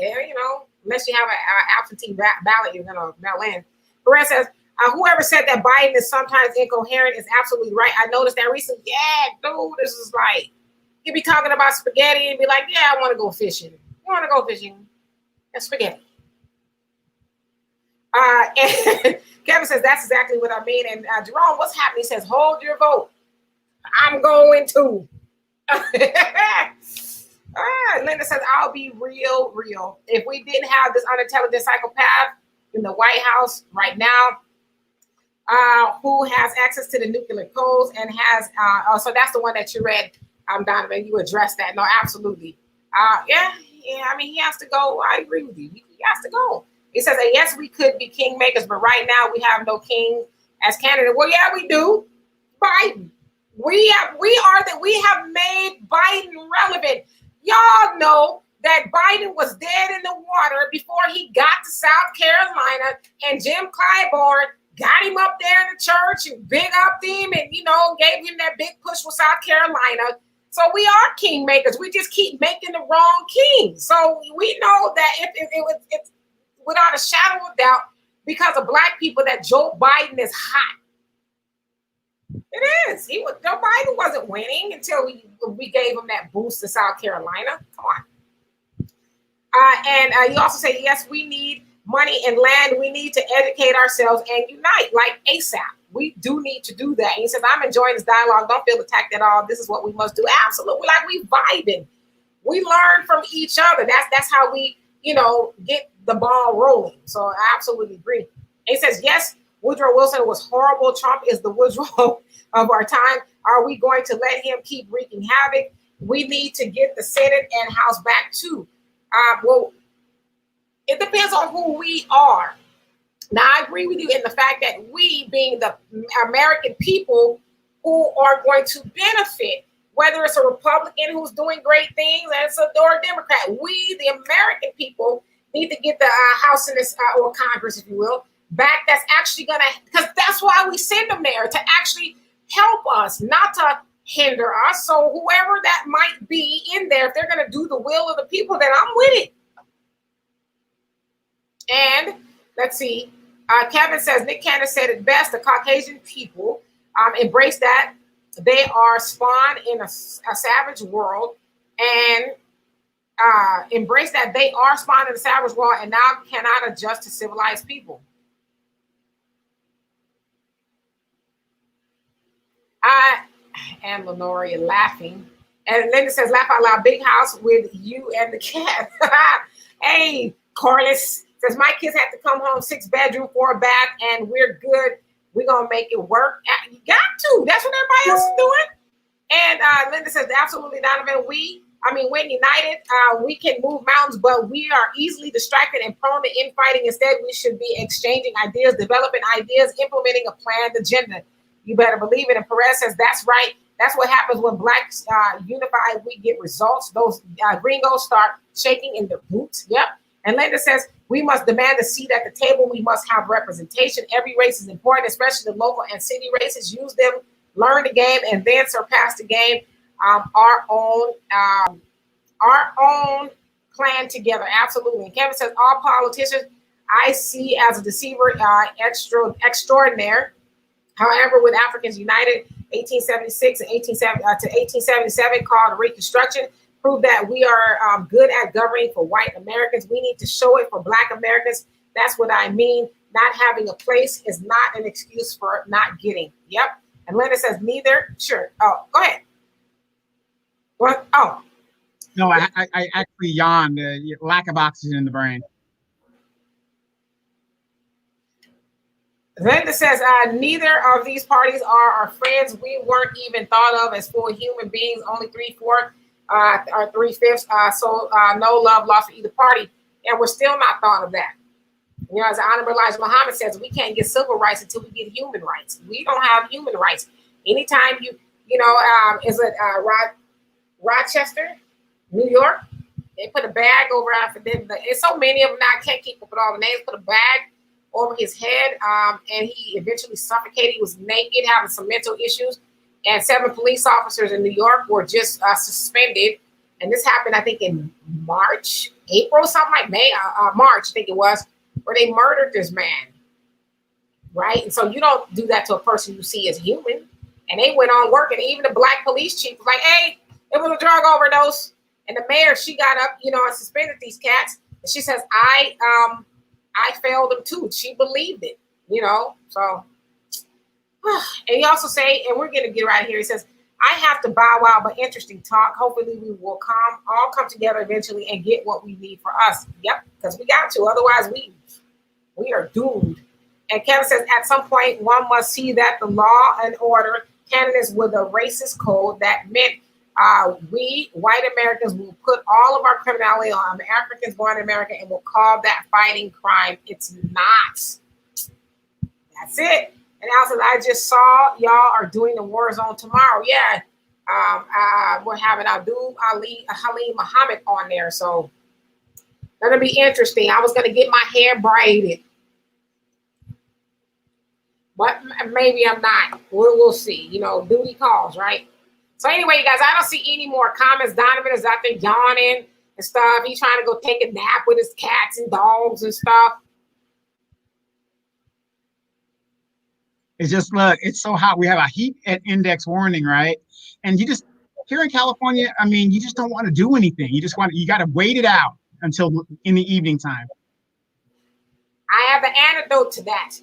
Unless you have an absentee ballot, you're going to mail in. Perez says, whoever said that Biden is sometimes incoherent is absolutely right. I noticed that recently. Yeah, dude, this is like, he'd be talking about spaghetti and be like, yeah, I want to go fishing. You want to go fishing? That's spaghetti. And Kevin says, that's exactly what I mean. And Jerome, what's happening? He says, hold your vote. I'm going to. Linda says, I'll be real. If we didn't have this unintelligent psychopath in the White House right now, who has access to the nuclear codes and has, so that's the one that you read, Donovan, you addressed that. No, absolutely. Yeah, I mean, he has to go. I agree with you. He has to go. He says, yes, we could be kingmakers, but right now we have no king as candidate. Well, yeah, we do. Biden. We have made Biden relevant. Y'all know that Biden was dead in the water before he got to South Carolina, and Jim Clyburn got him up there in the church and big up him and, gave him that big push with South Carolina. So we are kingmakers. We just keep making the wrong king. So we know that it's without a shadow of doubt because of Black people that Joe Biden is hot. It is. Joe Biden wasn't winning until we gave him that boost to South Carolina. Come on. And you also say, yes, we need money and land. We need to educate ourselves and unite like ASAP. We do need to do that. And he says, I'm enjoying this dialogue. Don't feel attacked at all. This is what we must do. Absolutely. Like we vibing. We learn from each other. That's how we, get the ball rolling. So I absolutely agree. And he says, yes, Woodrow Wilson was horrible. Trump is the Woodrow of our time. Are we going to let him keep wreaking havoc? We need to get the Senate and House back too. Well, it depends on who we are. Now, I agree with you in the fact that we, being the American people who are going to benefit, whether it's a Republican who's doing great things and it's or a Democrat. We, the American people, need to get the House and this, or Congress, if you will, back. That's actually going to, because that's why we send them there, to actually help us, not to hinder us. So whoever that might be in there, if they're going to do the will of the people, then I'm with it. And let's see. Kevin says, Nick Cannon said it best, the Caucasian people embrace that they are spawned in a savage world, and embrace that they are spawned in a savage world and now cannot adjust to civilized people. And Lenoria laughing. And Linda says, laugh out loud, big house with you and the cat. Hey, Corliss says, my kids have to come home, 6-bedroom, 4-bath, and we're good. We're going to make it work. You got to. That's what everybody else is doing. And Linda says, absolutely, Donovan. When united, we can move mountains, but we are easily distracted and prone to infighting. Instead, we should be exchanging ideas, developing ideas, implementing a planned agenda. You better believe it. And Perez says, that's right. That's what happens when blacks unify. We get results. Those gringos start shaking in their boots. Yep. And Linda says, we must demand a seat at the table. We must have representation. Every race is important, especially the local and city races. Use them, learn the game, and then surpass the game. Our own plan together. Absolutely. And Kevin says, all politicians I see as a deceiver extraordinaire. However, with Africans United, 1876 and 1877, called Reconstruction, proved that we are good at governing for white Americans. We need to show it for black Americans. That's what I mean. Not having a place is not an excuse for not getting. Yep. And Linda says, neither. Sure. Oh, go ahead. What? Oh. No, I actually yawned. Lack of oxygen in the brain. Linda says, neither of these parties are our friends. We weren't even thought of as full human beings. Only 3/4 or 3/5. So no love lost for either party. And we're still not thought of that. You know, as Honorable Elijah Muhammad says, we can't get civil rights until we get human rights. We don't have human rights. Anytime is it Rochester, New York? They put a bag over after them. There's so many of them now. I can't keep up with all the names. Put a bag over his head, and he eventually suffocated. He was naked, having some mental issues. And 7 police officers in New York were just suspended. And this happened, I think, in March, April, something like March, I think it was, where they murdered this man. Right? And so you don't do that to a person you see as human. And they went on working. Even the black police chief was like, hey, it was a drug overdose. And the mayor, she got up, and suspended these cats. And she says, I failed them too. She believed it, so. And he also say, and we're going to get right here. He says, I have to bow out, but interesting talk. Hopefully we will all come together eventually and get what we need for us. Yep, because we got to. Otherwise, we are doomed. And Kevin says, at some point, one must see that the law and order candidates with a racist code that meant we, white Americans, will put all of our criminality on Africans born in America and will call that fighting crime. It's not. That's it. And also, I just saw y'all are doing the war zone tomorrow. Yeah. We're having Halim Muhammad on there. So that'll be interesting. I was going to get my hair braided, but maybe I'm not. We'll see. Duty calls, right? So anyway, you guys, I don't see any more comments. Donovan is out there yawning and stuff. He's trying to go take a nap with his cats and dogs and stuff. It's just, look, it's so hot. We have a heat index warning, right? And you just, here in California, you just don't want to do anything. You got to wait it out until in the evening time. I have the antidote to that.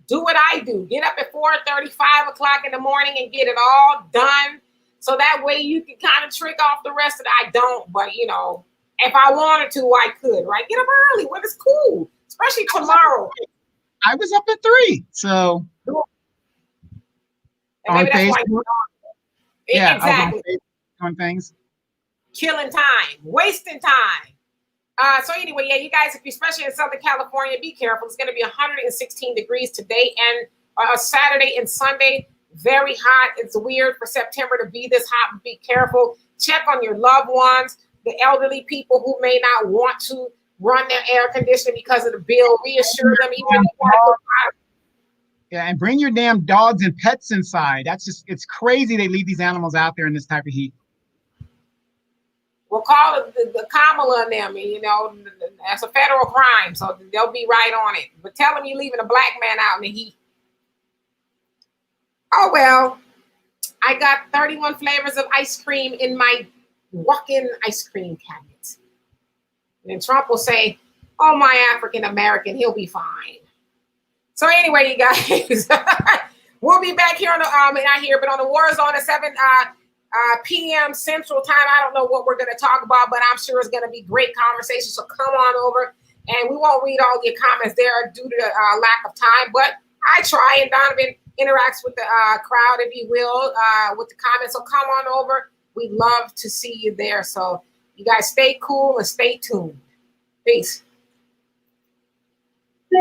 Do what I do. Get up at 4:30, 5 o'clock in the morning and get it all done. So that way you can kind of trick off the rest of it. I don't, but if I wanted to, I could, right? Get up early when it's cool, especially tomorrow. I was up at 3, so. And maybe that's why yeah, exactly. On things. Killing time, wasting time. So anyway, yeah, you guys, especially in Southern California, be careful. It's going to be 116 degrees today and Saturday and Sunday. Very hot. It's weird for September to be this hot. Be careful. Check on your loved ones, the elderly people who may not want to run their air conditioning because of the bill. Reassure them even if you want to go. Yeah, and bring your damn dogs and pets inside. That's just, it's crazy they leave these animals out there in this type of heat. We'll call it the Kamala and them, you know, that's a federal crime, so they'll be right on it. But tell them you're leaving a black man out in the heat. Oh, well, I got 31 flavors of ice cream in my walk-in ice cream cabinet. And Trump will say, oh, my African-American, he'll be fine. So anyway, you guys, we'll be back here on the, not here, but on the War Zone at 7 p.m. Central Time. I don't know what we're going to talk about, but I'm sure it's going to be great conversation. So come on over, and we won't read all your comments there due to lack of time, but I try, and Donovan interacts with the crowd, if you will, with the comments. So come on over. We'd love to see you there. So you guys stay cool and stay tuned. Peace.